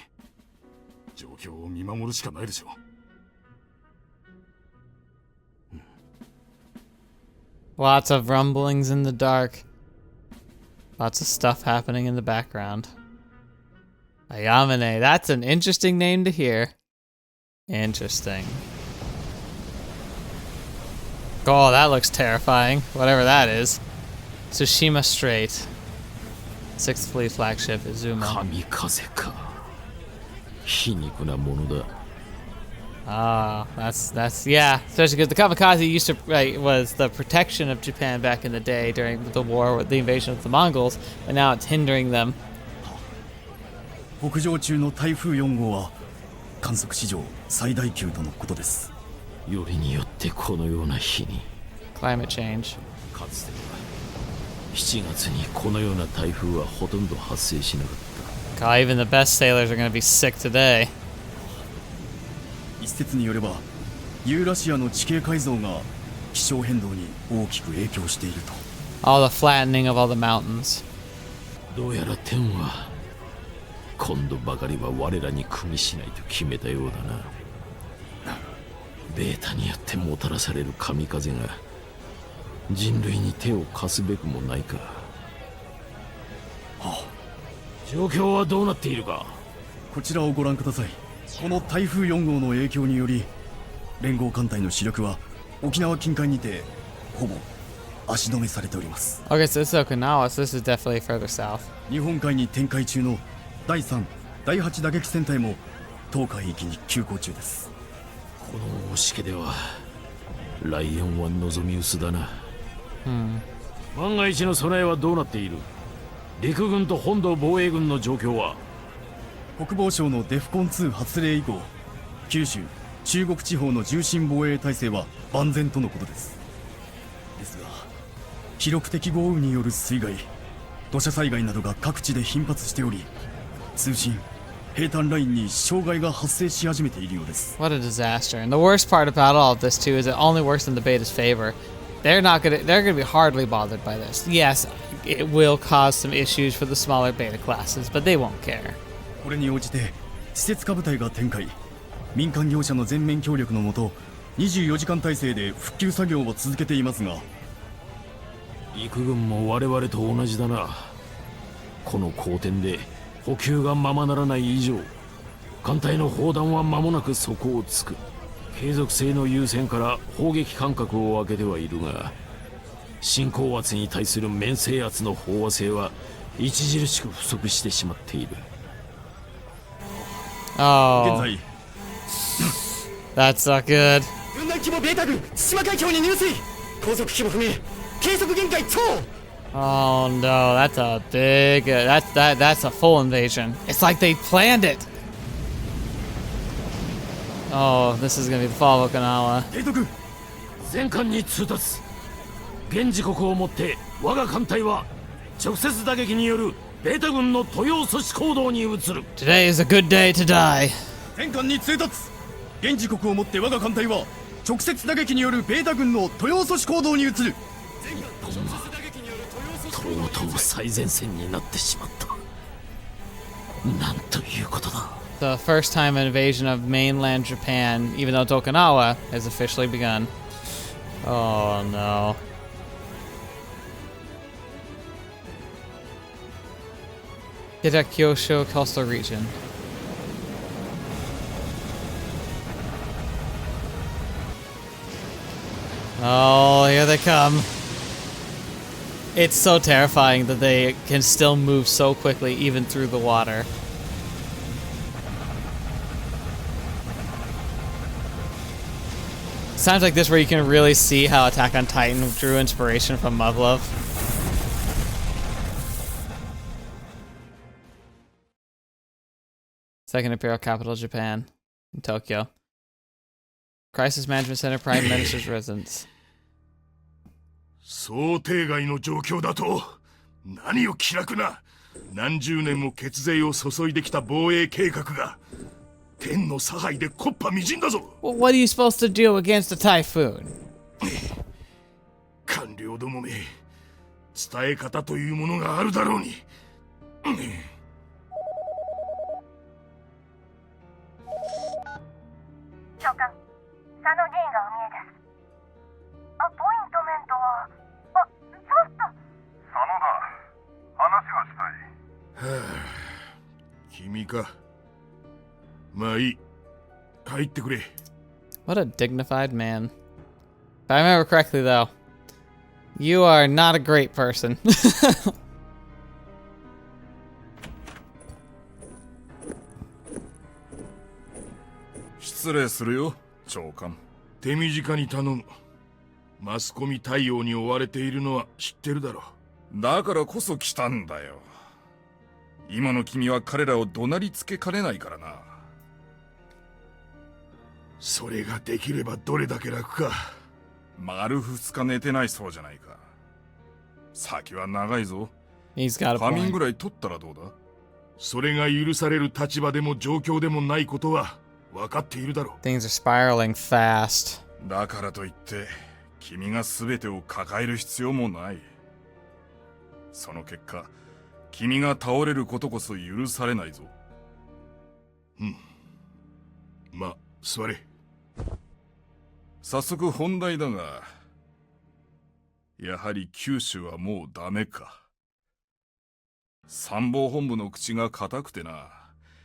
状況を見守るしかないでしょう。Lots of rumblings in the dark. Lots of stuff happening in the background. Ayamane, that's an interesting name to hear. Interesting. Oh, that looks terrifying. Whatever that is. Tsushima Strait. 6th Fleet flagship Izuma. Kamikaze ka. 皮肉なものだ。Ah, that's yeah. Especially because the kamikaze used to was the protection of Japan back in the day during the war with the invasion of the Mongols, but now it's hindering them. 北上中の台風4号は観測史上最大級とのことです。よりによってこのような日に。Climate change. かつては7月にこのような台風はほとんど発生しなかった。God, even the best sailors are going to be sick today. 一説によればユーラシアの地形改造が気象変動に大きく影響していると。All the flattening of all the mountains. どうやら天は今度ばかりは我らに組みしないと決めたようだな。ベータによってもたらされる神風が人類に手を貸すべくもないか。はあ、状況はどうなっているか。こちらをご覧ください。この台風4号の影響により連合艦隊の主力は沖縄近海にてほぼ足止めされております。 Okay, so this is Okinawa, so this is definitely further south. 日本海に展開中の第3、第8打撃戦隊も東海域に急行中です。この大しけではライオンは望み薄だな。万が一の備えはどうなっている？陸軍と本土防衛軍の状況は？国防省のデフコン2発令以降、九州、中国地方の重心防衛体制は万全とのことです。ですが、記録的豪雨による水害、土砂災害などが各地で頻発しており、通信、兵隊ラインに障害が発生し始めているようです。 What a disaster. And the worst part about all of this too is it only works in the beta's favor. They're gonna be hardly bothered by this. Yes, it will cause some issues for the smaller beta classes, but they won't care. これに応じて施設化部隊が展開、民間業者の全面協力のもと24時間体制で復旧作業を続けていますが、陸軍も我々と同じだな。この好天で補給がままならない以上、艦隊の砲弾は間もなく底をつく。継続性の優先から砲撃間隔を空けてはいるが、進行圧に対する面制圧の飽和性は著しく不足してしまっている。Oh, 現在 that's not good. 軍団規模ベータ軍対馬海峡に入水、航続機も不明、計測限界超。 Oh no, that's a big, that's a full invasion. It's like they planned it. Oh, this is gonna be the fall of Okinawa. 提督、全艦に通達。現時刻をもって我が艦隊は直接打撃によるベータ軍の渡洋阻止行動に移る。 Today is a good day to die. 全艦に通達。現時刻をもって我が艦隊は直接打撃によるベータ軍の渡洋阻止行動に移る。とうとう最前線になってしまった。なんということだ。 The first time invasion of mainland Japan, even though Okinawa has officially begun. Oh no. Kyushu coastal region. Oh, here they come. It's so terrifying that they can still move so quickly even through the water. Sounds like this where you can really see how Attack on Titan drew inspiration from Muv-Luv. Second Imperial capital, Japan, in Tokyo. Crisis Management Center, Prime Minister's residence. 想定外の状況だと。何を気楽な。何十年も血税を注いできた防衛計画が天の差配で木っ端みじんだぞ。Well, what are you supposed to do against a typhoon? 官僚どもめ、伝え方というものがあるだろうに。長官、佐野議員がお見えです。アポイントメントは、ちょっと。佐野だ。話がしたい。はあ、君か。まあいい。入ってくれ。What a dignified man. If I remember correctly, though, you are not a great person. 失礼するよ、長官。手短に頼む。マスコミ対応に追われているのは知ってるだろう。だからこそ来たんだよ。今の君は彼らを怒鳴りつけかねないからな。それができればどれだけ楽か。丸2日寝てないそうじゃないか。先は長いぞ。 He's got a 仮眠ぐ point. らい取ったらどうだ。それが許される立場でも状況でもないことは分かっているだろう。 Things are spiraling fast. だからといって君が全てを抱える必要もない。その結果君が倒れることこそ許されないぞ。まあ座れ。早速本題だが、やはり九州はもうダメか。参謀本部の口が固くてな。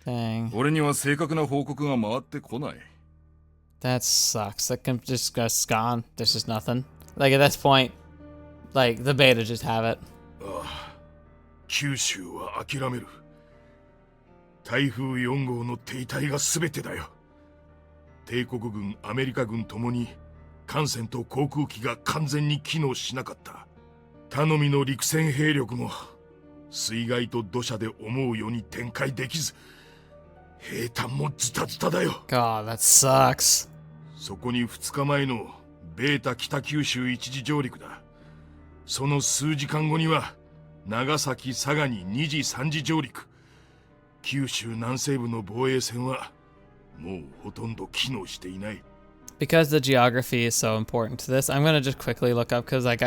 Dang. 俺には正確な報告が回ってこない。 That sucks. That can just gone. There's just nothing. Like, at this point, like, the beta just have it. ああ、九州は諦める。台風4号の停滞が全てだよ。帝国軍、アメリカ軍ともに艦船と航空機が完全に機能しなかった。頼みの陸戦兵力も水害と土砂で思うように展開できず、兵隊もズタズタだよ。 God, that sucks. そこに2日前のベータ北九州一時上陸だ。その数時間後には長崎佐賀に2時3時上陸。九州南西部の防衛線はもうほとんど機能していない。 Because the geography is so important to this, I'm gonna just quickly look up because like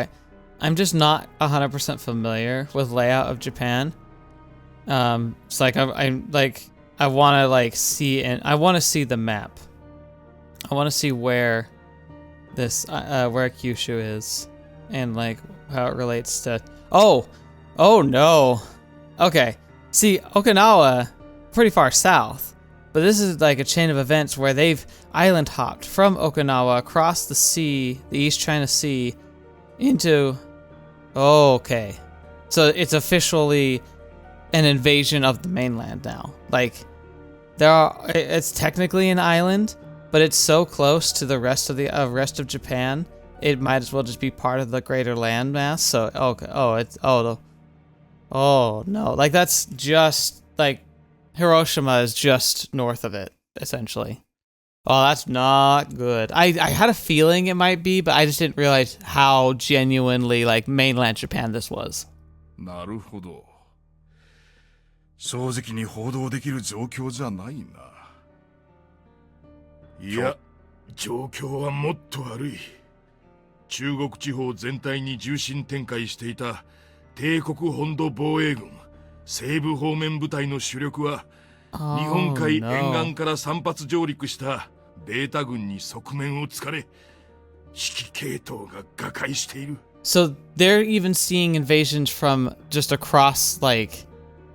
I'm just not 100% familiar with layout of Japan. It's like I want to like see, and I want to see the map. I want to see where this where Kyushu is and like how it relates to. Oh no. Okay. See, Okinawa, pretty far south. But this is like a chain of events where they've island hopped from Okinawa across the sea, the East China Sea, into... Okay. So it's officially an invasion of the mainland now. Like, it's technically an island, but it's so close to the rest of Japan, it might as well just be part of the greater landmass. So, okay. Oh no. Like, that's just, like, Hiroshima is just north of it, essentially. Oh, that's not good. I had a feeling it might be, but I just didn't realize how genuinely, like, mainland Japan this was. なるほど。正直に報道できる状況じゃないな。いや、状況はもっと悪い。中国地方全体に重心展開していた帝国本土防衛軍西部方面部隊の主力は、日本海沿岸から散発上陸したベータ軍に側面を突かれ、指揮系統が瓦解している。So they're even seeing invasions from just across, like,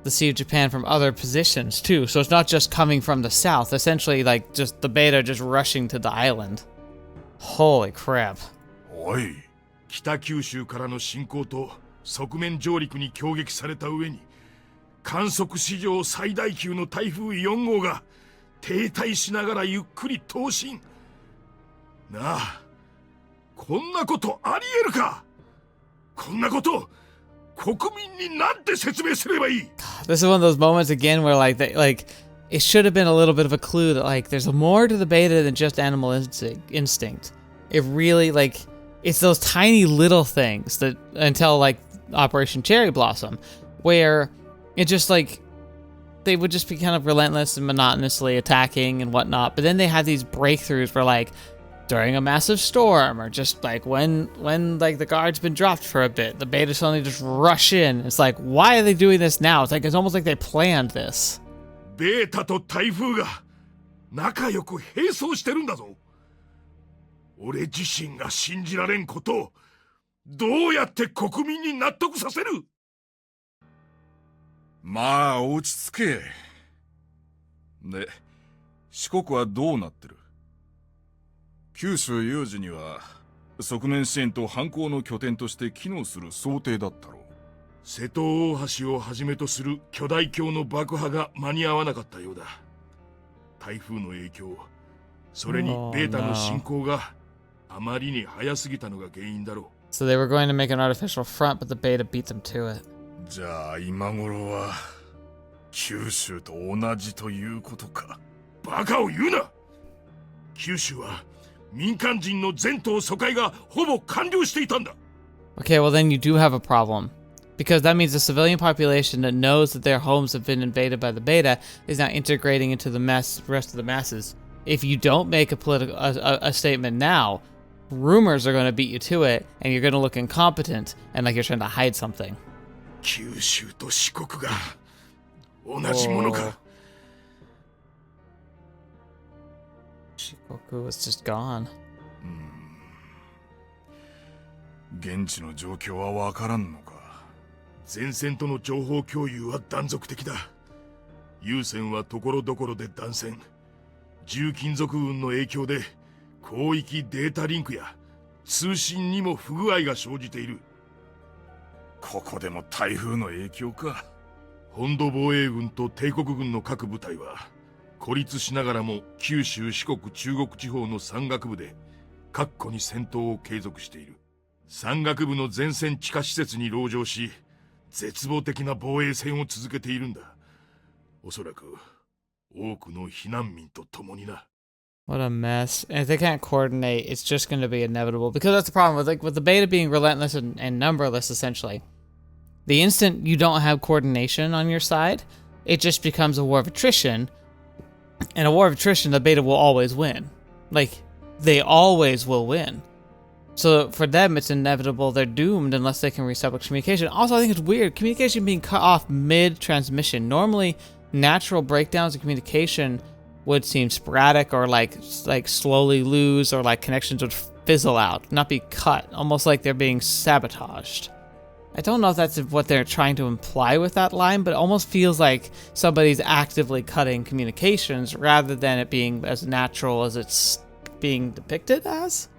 the Sea of Japan from other positions, too. So it's not just coming from the south. Essentially, like, just the beta just rushing to the island. Holy crap. おい、北九州からの侵攻と側面上陸に攻撃された上に、観測史上最大級の台風4号が停滞しながらゆっくり東進。なあ、こんなことありえるか？こんなこと、国民になんて説明すればいい？ This is one of those moments again where like it should have been a little bit of a clue that like there's more to the beta than just animal instinct. It really like it's those tiny little things that until like Operation Cherry Blossom, where it just like they would just be kind of relentless and monotonously attacking and whatnot. But then they had these breakthroughs where like during a massive storm or just like when like the guard's been dropped for a bit, the beta suddenly just rush in. It's like, why are they doing this now? It's like it's almost like they planned this. ベータと台風が仲良く並走してるんだぞ。俺自身が信じられんことをどうやって国民に納得させる？まあ落ち着け。で、四国はどうなってる？九州有事には側面支援と反攻の拠点として機能する想定だったろう。瀬戸大橋をはじめとする巨大橋の爆破が間に合わなかったようだ。台風の影響、それにベータの進行があまりに早すぎたのが原因だろう。So they were going to make an artificial front, but the beta beat them to it. じゃあ今頃は九州と同じということか。バカを言うな。九州は民間人の全島疎開がほぼ完了していたんだ。 Okay, well then you do have a problem. Because that means the civilian population that knows that their homes have been invaded by the beta is now integrating into the rest of the masses. If you don't make a statement now, rumors are going to beat you to it, and you're going to look incompetent and like you're trying to hide something. 九州と四国が同じものか。Shikoku was just gone. 現地の状況はわからんのか。前線との情報共有は断続的だ。有線はところどころで断線。重金属運の影響で広域データリンクや通信にも不具合が生じている。ここでも台風の影響か。本土防衛軍と帝国軍の各部隊は孤立しながらも九州四国中国地方の山岳部で確固に戦闘を継続している。山岳部の前線地下施設に籠城し、絶望的な防衛戦を続けているんだ。おそらく多くの避難民と共にな。What a mess. And if they can't coordinate, it's just going to be inevitable. Because that's the problem with the beta being relentless and numberless, essentially. The instant you don't have coordination on your side, it just becomes a war of attrition. And a war of attrition, the beta will always win. Like, they always will win. So for them, it's inevitable. They're doomed unless they can reestablish communication. Also, I think it's weird. Communication being cut off mid-transmission. Normally, natural breakdowns of communication would seem sporadic or like slowly lose, or like connections would fizzle out, not be cut, almost like they're being sabotaged. I don't know if that's what they're trying to imply with that line, but it almost feels like somebody's actively cutting communications rather than it being as natural as it's being depicted as.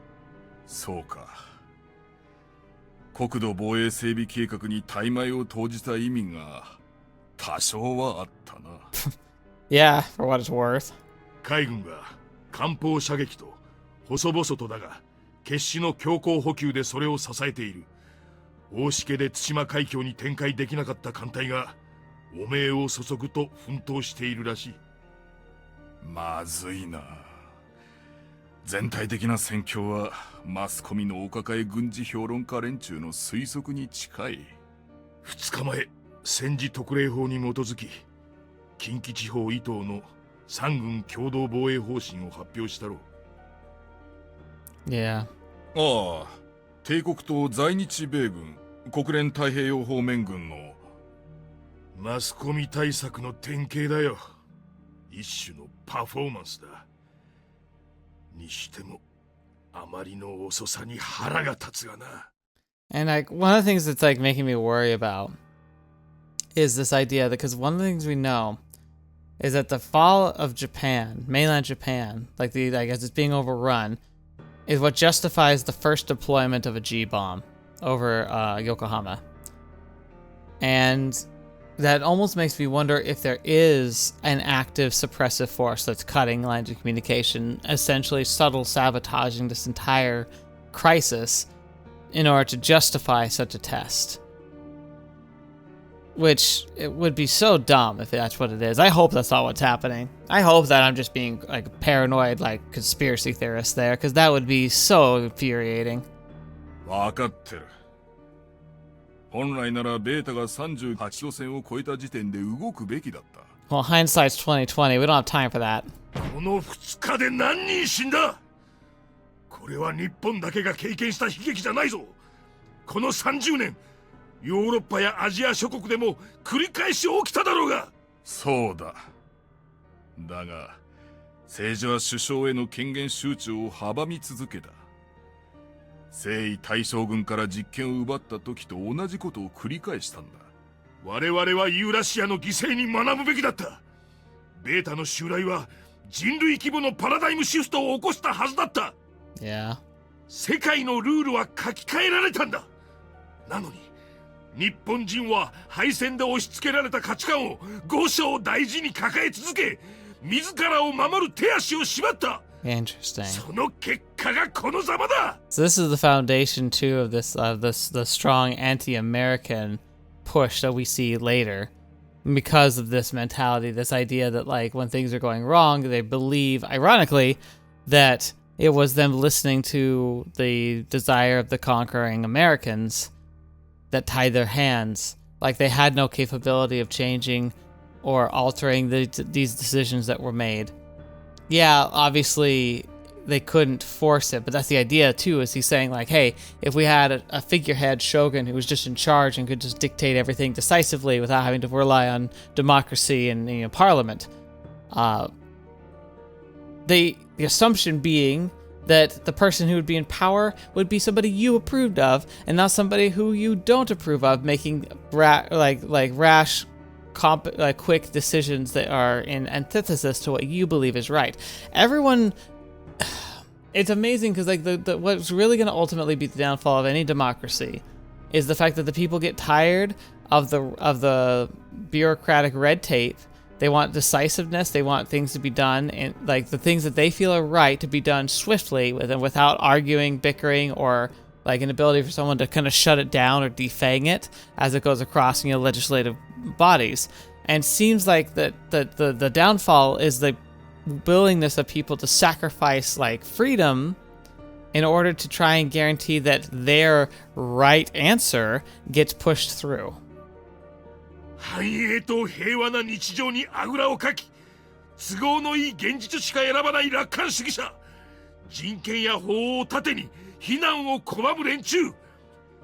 そうか。国土防衛整備計画に大枚を投じた意味が多少はあったな。Yeah, for what it's worth. 海軍が艦砲射撃と細々とだが決死の強行補給でそれを支えている。大しけで対馬海峡に展開できなかった艦隊が汚名を注ぐと奮闘しているらしい。まずいな。全体的な戦況はマスコミのお抱え軍事評論家連中の推測に近い。2日前、戦時特例法に基づき近畿地方以東の三軍共同防衛方針を発表したろう。Yeah. ああ、帝国と在日米軍、国連太平洋方面軍のマスコミ対策の典型だよ。一種のパフォーマンスだ。にしてもあまりの遅さに腹が立つがな。And like one of the things that's like making me worry about is this idea that, because one of the things we know is that the fall of Japan, mainland Japan, like I guess it's being overrun, is what justifies the first deployment of a G-bomb over Yokohama. And that almost makes me wonder if there is an active suppressive force that's cutting lines of communication, essentially subtle sabotaging this entire crisis in order to justify such a test. Which, it would be so dumb if that's what it is. I hope that's not what's happening. I hope that I'm just being like paranoid, like conspiracy theorist there, because that would be so infuriating. わかってる。本来ならベータが38度線を超えた時点で動くべきだった。Well, hindsight's 2020. We don't have time for that. この2日で何人死んだ？これは日本だけが経験した悲劇じゃないぞ。この30年、ヨーロッパやアジア諸国でも繰り返し起きただろうが。そうだ。だが、政治は首相への権限集中を阻み続けた。征夷大将軍から実権を奪った時と同じことを繰り返したんだ。我々はユーラシアの犠牲に学ぶべきだった。ベータの襲来は人類規模のパラダイムシフトを起こしたはずだった。Yeah. 世界のルールは書き換えられたんだ。なのに日本人は敗戦で押し付けられた価値観を五章大事に抱え続け、自らを守る手足を縛った。Interesting. その結果がこのざまだ。 So this is the foundation too of the strong anti-American push that we see later, because of this mentality, this idea that like when things are going wrong, they believe, ironically, that it was them listening to the desire of the conquering Americans that tied their hands. Like they had no capability of changing or altering these decisions that were made. Yeah, obviously they couldn't force it, but that's the idea too, is he's saying like, hey, if we had a figurehead shogun who was just in charge and could just dictate everything decisively without having to rely on democracy and parliament, the assumption being that the person who would be in power would be somebody you approved of and not somebody who you don't approve of, making rash quick decisions that are in antithesis to what you believe is right. Everyone, it's amazing because like the what's really going to ultimately be the downfall of any democracy is the fact that the people get tired of the bureaucratic red tape. They want decisiveness. They want things to be done, and like the things that they feel are right to be done swiftly, without arguing, bickering, or like an ability for someone to kind of shut it down or defang it as it goes across, legislative bodies. And seems like the downfall is the willingness of people to sacrifice like freedom in order to try and guarantee that their right answer gets pushed through. 繁栄と平和な日常にあぐらをかき、都合のいい現実しか選ばない楽観主義者、人権や法を盾に避難を拒む連中、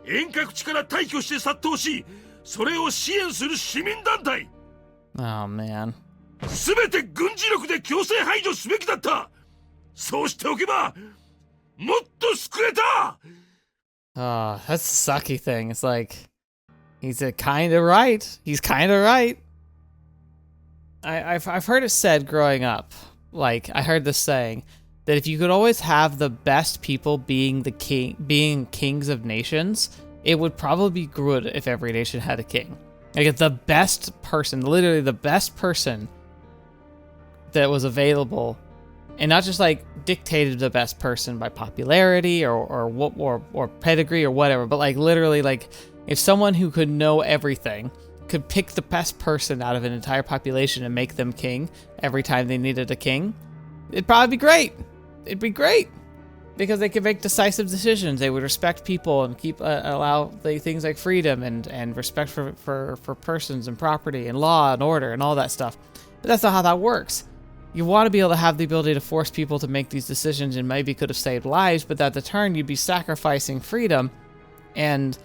遠隔地から退去して殺到し、それを支援する市民団体。 Oh man. 全て軍事力で強制排除すべきだった。そうしておけばもっと救えた。 Oh, that's the sucky thing. It's like, he's kind of right. He's kind of right. I've heard it said growing up, like, I heard this saying, that if you could always have the best people being kings of nations, it would probably be good if every nation had a king. Like, if the best person, literally the best person that was available, and not just like dictated the best person by popularity or pedigree or whatever, but like literally, like, if someone who could know everything could pick the best person out of an entire population and make them king every time they needed a king, it'd probably be great. It'd be great because they could make decisive decisions. They would respect people and allow things like freedom and respect for persons and property and law and order and all that stuff. But that's not how that works. You want to be able to have the ability to force people to make these decisions, and maybe could have saved lives, but at the turn you'd be sacrificing freedom, and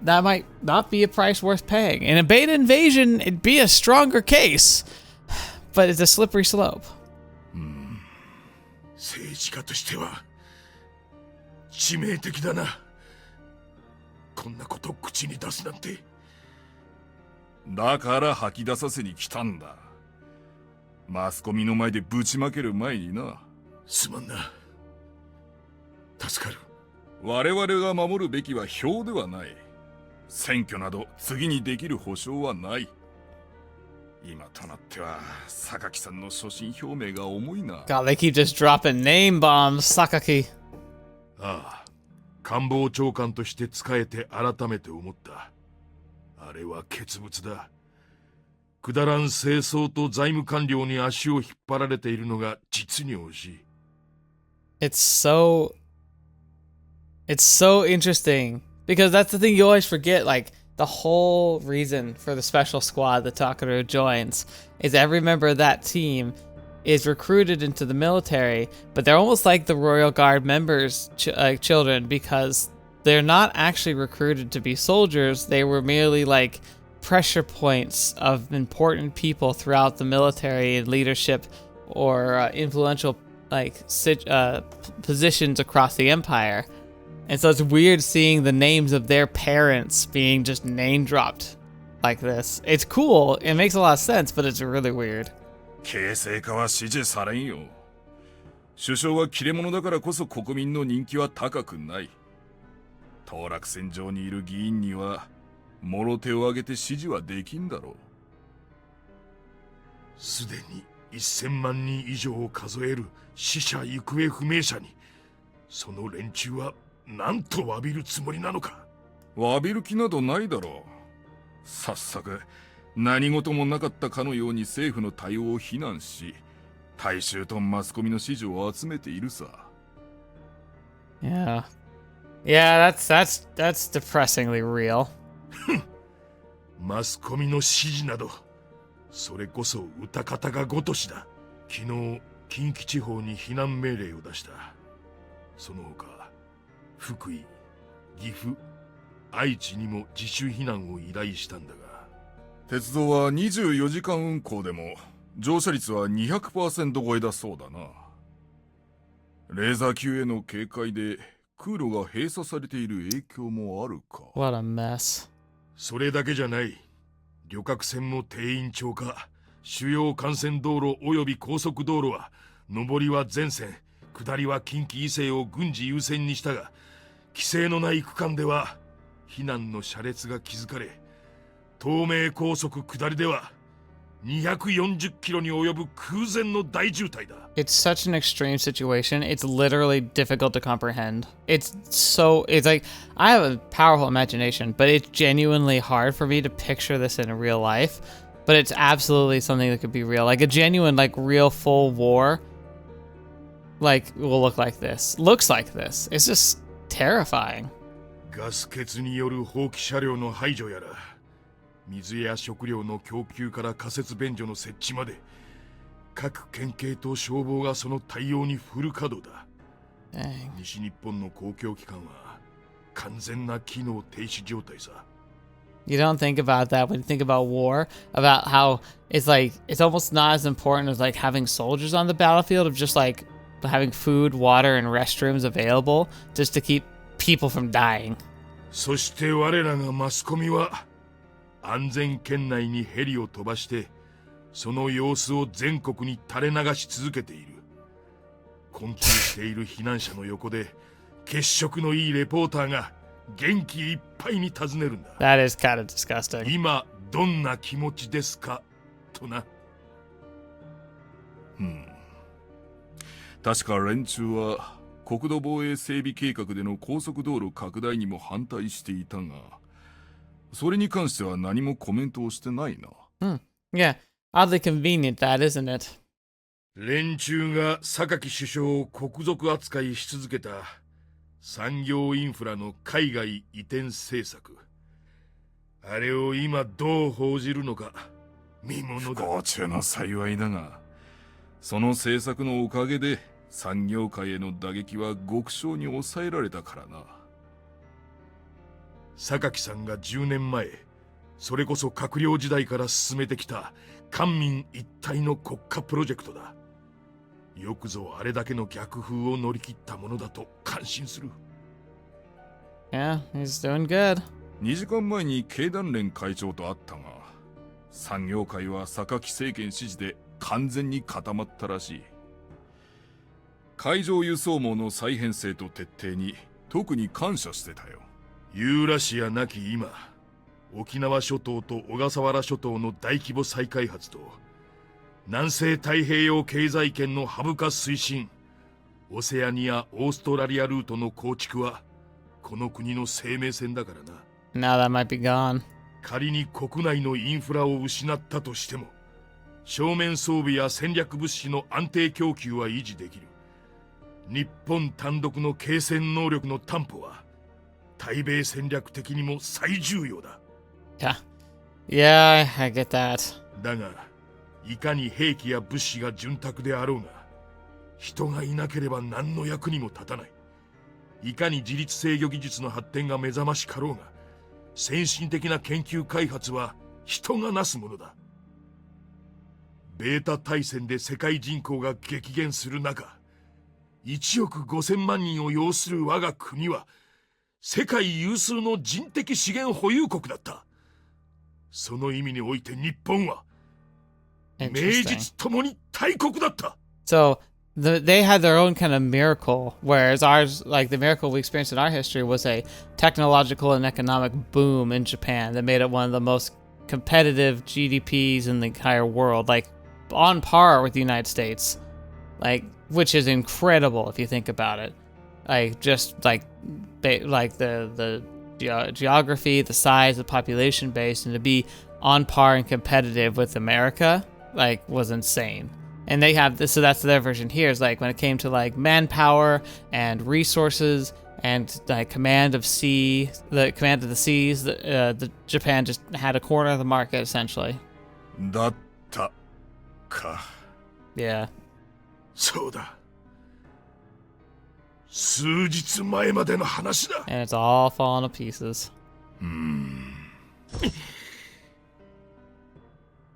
that might not be a price worth paying. In a beta invasion, it'd be a stronger case, but it's a slippery slope. 政治家としては致命的だな。こんなことを口に出すなんて。だから吐き出させに来たんだ。マスコミの前でぶちまける前にな。すまんな。助かる。我々が守るべきは票ではない。選挙など次にできる保証はない。今となっては榊さんの所信表明が重いな。God, they keep just dropping name bombs, Sakaki. ああ、官房長官として仕えて改めて思った。あれは傑物だ。くだらん清掃と財務官僚に足を引っ張られているのが実に惜しい。It's so interesting because that's the thing you always forget. Like, the whole reason for the special squad that Takamura joins is every member of that team is recruited into the military, but they're almost like the Royal Guard members' children, because they're not actually recruited to be soldiers. They were merely like pressure points of important people throughout the military and leadership or influential positions across the empire. And so it's weird seeing the names of their parents being just name dropped like this. It's cool, it makes a lot of sense, but it's really weird. 形成化は支持されんよ。首相は切れ者だからこそ国民の人気は高くない。当落線上にいる議員にはもろ手を挙げて支持はできんだろう。すでに1000万人以上を数える死者行方不明者に、その連中は何と詫びるつもりなのか。詫びる気などないだろう。さっさく何事もなかったかのように政府の対応を非難し、大衆とマスコミの支持を集めているさ。Yeah, that's depressingly real. マスコミの指示など、それこそ歌方がごとしだ。昨日近畿地方に避難命令を出した。その他福井、岐阜、愛知にも自主避難を依頼したんだが。鉄道は24時間運行でも乗車率は 200% 超えだそうだな。レーザー級への警戒で空路が閉鎖されている影響もあるか。What a mess. それだけじゃない。旅客船も定員超過。主要幹線道路および高速道路は上りは全線、下りは近畿以西を軍事優先にしたが、規制のない区間では避難の車列が築かれ、東名高速下りでは240キロに及ぶ空前の大渋滞だ。It's such an extreme situation. It's literally difficult to comprehend. It's like, I have a powerful imagination, but it's genuinely hard for me to picture this in real life. But it's absolutely something that could be real. Like a genuine, like real full war, like, will look like this. Looks like this. It's just terrifying. ガス欠による放棄車両の排除やら、水や食料の供給から仮設便所の設置まで、各県警と消防がその対応にフル稼働だ。西日本の公共機関は完全な機能停止状態さ。You don't think about that when you think about war, about how it's like it's almost not as important as like having soldiers on the battlefield, of just like having food, water, and restrooms available just to keep people from dying. そして我らがマスコミは安全圏内にヘリを飛ばしてその様子を全国に垂れ流し続けている。困窮している避難者の横で血色のいいレポーターが元気いっぱいに尋ねるんだ。That is kind of disgusting. 今どんな気持ちですかとな。確か連中は国土防衛整備計画での高速道路拡大にも反対していたが、それに関しては何もコメントをしてないな。Yeah, oddly convenient that, isn't it? 連中が榊首相を国賊扱いし続けた産業インフラの海外移転政策、あれを今どう報じるのか見ものだ。不幸中の幸いだが、その政策のおかげで産業界への打撃は極小に抑えられたからな。榊さんが10年前、それこそ閣僚時代から進めてきた官民一体の国家プロジェクトだ。よくぞあれだけの逆風を乗り切ったものだと感心する。Yeah, he's doing good. 2時間前に経団連会長と会ったが、産業界は榊政権支持で完全に固まったらしい。海上輸送網の再編成と徹底に特に感謝してたよ。ユーラシアなき今、沖縄諸島と小笠原諸島の大規模再開発と南西太平洋経済圏のハブ化推進、オセアニア・オーストラリアルートの構築はこの国の生命線だからな。Now that might be gone. 仮に国内のインフラを失ったとしても、正面装備や戦略物資の安定供給は維持できる。日本単独の継戦能力の担保は対米戦略的にも最重要だ。Yeah, I get that. だが、いかに兵器や物資が潤沢であろうが、人がいなければ何の役にも立たない。いかに自律制御技術の発展が目覚ましかろうが、先進的な研究開発は人がなすものだ。ベータ大戦で世界人口が激減する中、1億5000万人を要する我が国は、世界有数の人的資源保有国だった。その意味において日本は、名実ともに大国だった。So they had their own kind of miracle, whereas ours, like the miracle we experienced in our history, was a technological and economic boom in Japan that made it one of the most competitive GDPs in the entire world, like on par with the United States, like, which is incredible if you think about it. Like just like the geography, the size, the population base, and to be on par and competitive with America, like, was insane. And they have this, so that's their version here, is like when it came to like manpower and resources and like command of sea, the command of the seas, the Japan just had a corner of the market essentially. だったか。Yeah. そうだ。数日前までの話だ。And it's all falling to pieces.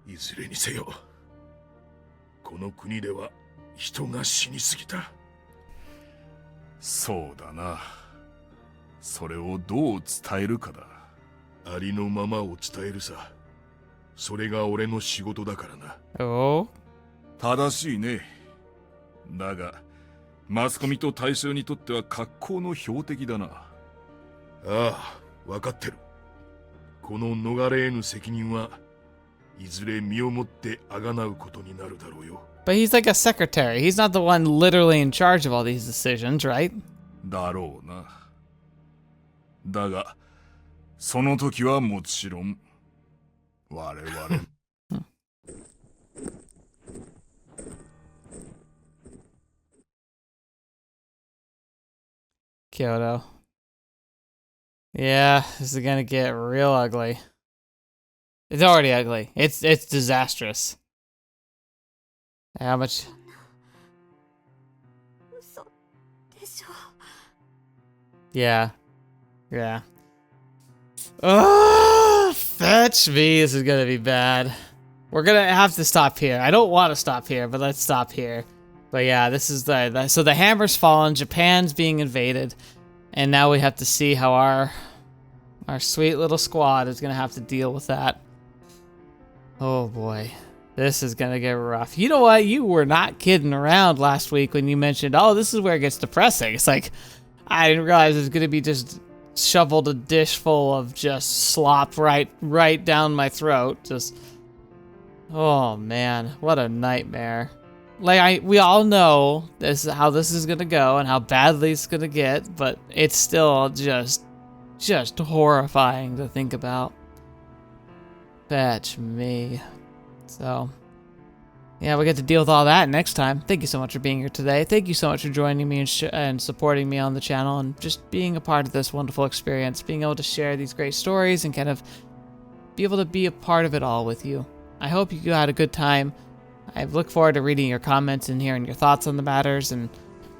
いずれにせよ、この国では人が死にすぎた。そうだな。それをどう伝えるかだ。ありのままを伝えるさ。それが俺の仕事だからな。Oh? 正しいね。だが、マスコミと大衆にとっては格好の標的だな。ああ、わかってる。この逃れ得ぬ責任はいずれ身をもって贖うことになるだろうよ。But he's like a secretary. He's not the one literally in charge of all these decisions, right? だろうな。だが、その時はもちろん、我々。Kyoto. Yeah, this is gonna get real ugly. It's already ugly. It's disastrous. How much? 嘘でしょ。 Yeah. Yeah. Oh, fetch me. This is gonna be bad. We're gonna have to stop here. I don't want to stop here, but let's stop here. But yeah, this is so the hammer's fallen, Japan's being invaded, and now we have to see how our sweet little squad is gonna have to deal with that. Oh boy, this is gonna get rough. You know what? You were not kidding around last week when you mentioned, oh, this is where it gets depressing. It's like, I didn't realize it was gonna be just shoveled a dish full of just slop right down my throat. Just, oh man, what a nightmare. Like, we all know this is how this is gonna go and how badly it's gonna get, but it's still just horrifying to think about. Fetch me. So, yeah, we get to deal with all that next time. Thank you so much for being here today. Thank you so much for joining me and supporting me on the channel and just being a part of this wonderful experience, being able to share these great stories and kind of be able to be a part of it all with you. I hope you had a good time. I look forward to reading your comments and hearing your thoughts on the matters and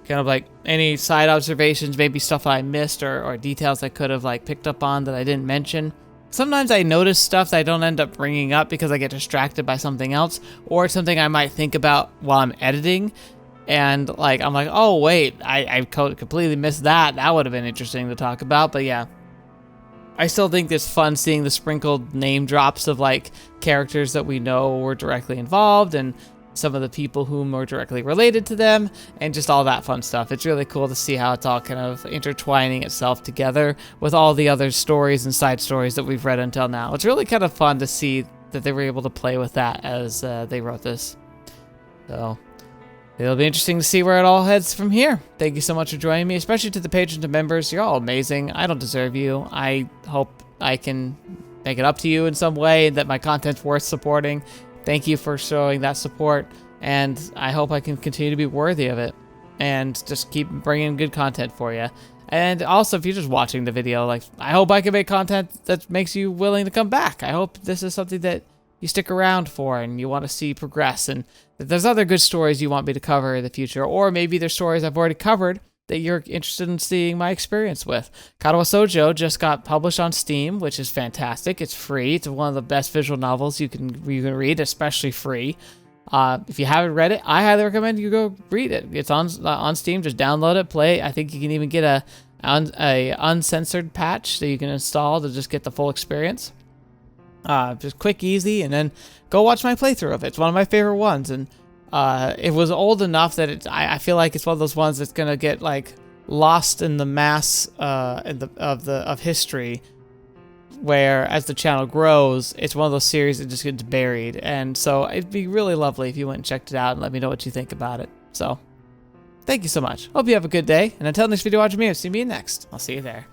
kind of like any side observations, maybe stuff I missed or details I could have like picked up on that I didn't mention. Sometimes I notice stuff that I don't end up bringing up because I get distracted by something else or something I might think about while I'm editing. And like, I'm like, oh wait, I completely missed that. That would have been interesting to talk about. But yeah, I still think it's fun seeing the sprinkled name drops of like characters that we know were directly involved and some of the people whom are directly related to them and just all that fun stuff. It's really cool to see how it's all kind of intertwining itself together with all the other stories and side stories that we've read until now. It's really kind of fun to see that they were able to play with that as they wrote this. So it'll be interesting to see where it all heads from here. Thank you so much for joining me, especially to the patrons and members. You're all amazing. I don't deserve you. I hope I can make it up to you in some way, that my content's worth supporting. Thank you for showing that support, and I hope I can continue to be worthy of it and just keep bringing good content for you. And also, if you're just watching the video, like, I hope I can make content that makes you willing to come back. I hope this is something that you stick around for and you want to see progress, and that there's other good stories you want me to cover in the future, or maybe there's stories I've already covered that you're interested in seeing my experience with. Katawa Shoujo just got published on Steam, which is fantastic. It's free. It's one of the best visual novels you can read, especially free. If you haven't read it, I highly recommend you go read it. It's on Steam. Just download it, play. I think you can even get a uncensored patch that you can install to just get the full experience. Just quick, easy, and then go watch my playthrough of it. It's one of my favorite ones, and it was old enough that I feel like it's one of those ones that's gonna get like lost in the mass of history, where as the channel grows, it's one of those series that just gets buried. And so it'd be really lovely if you went and checked it out and let me know what you think about it. So thank you so much. Hope you have a good day, and until next video, watch me. I'll see you next. I'll see you there.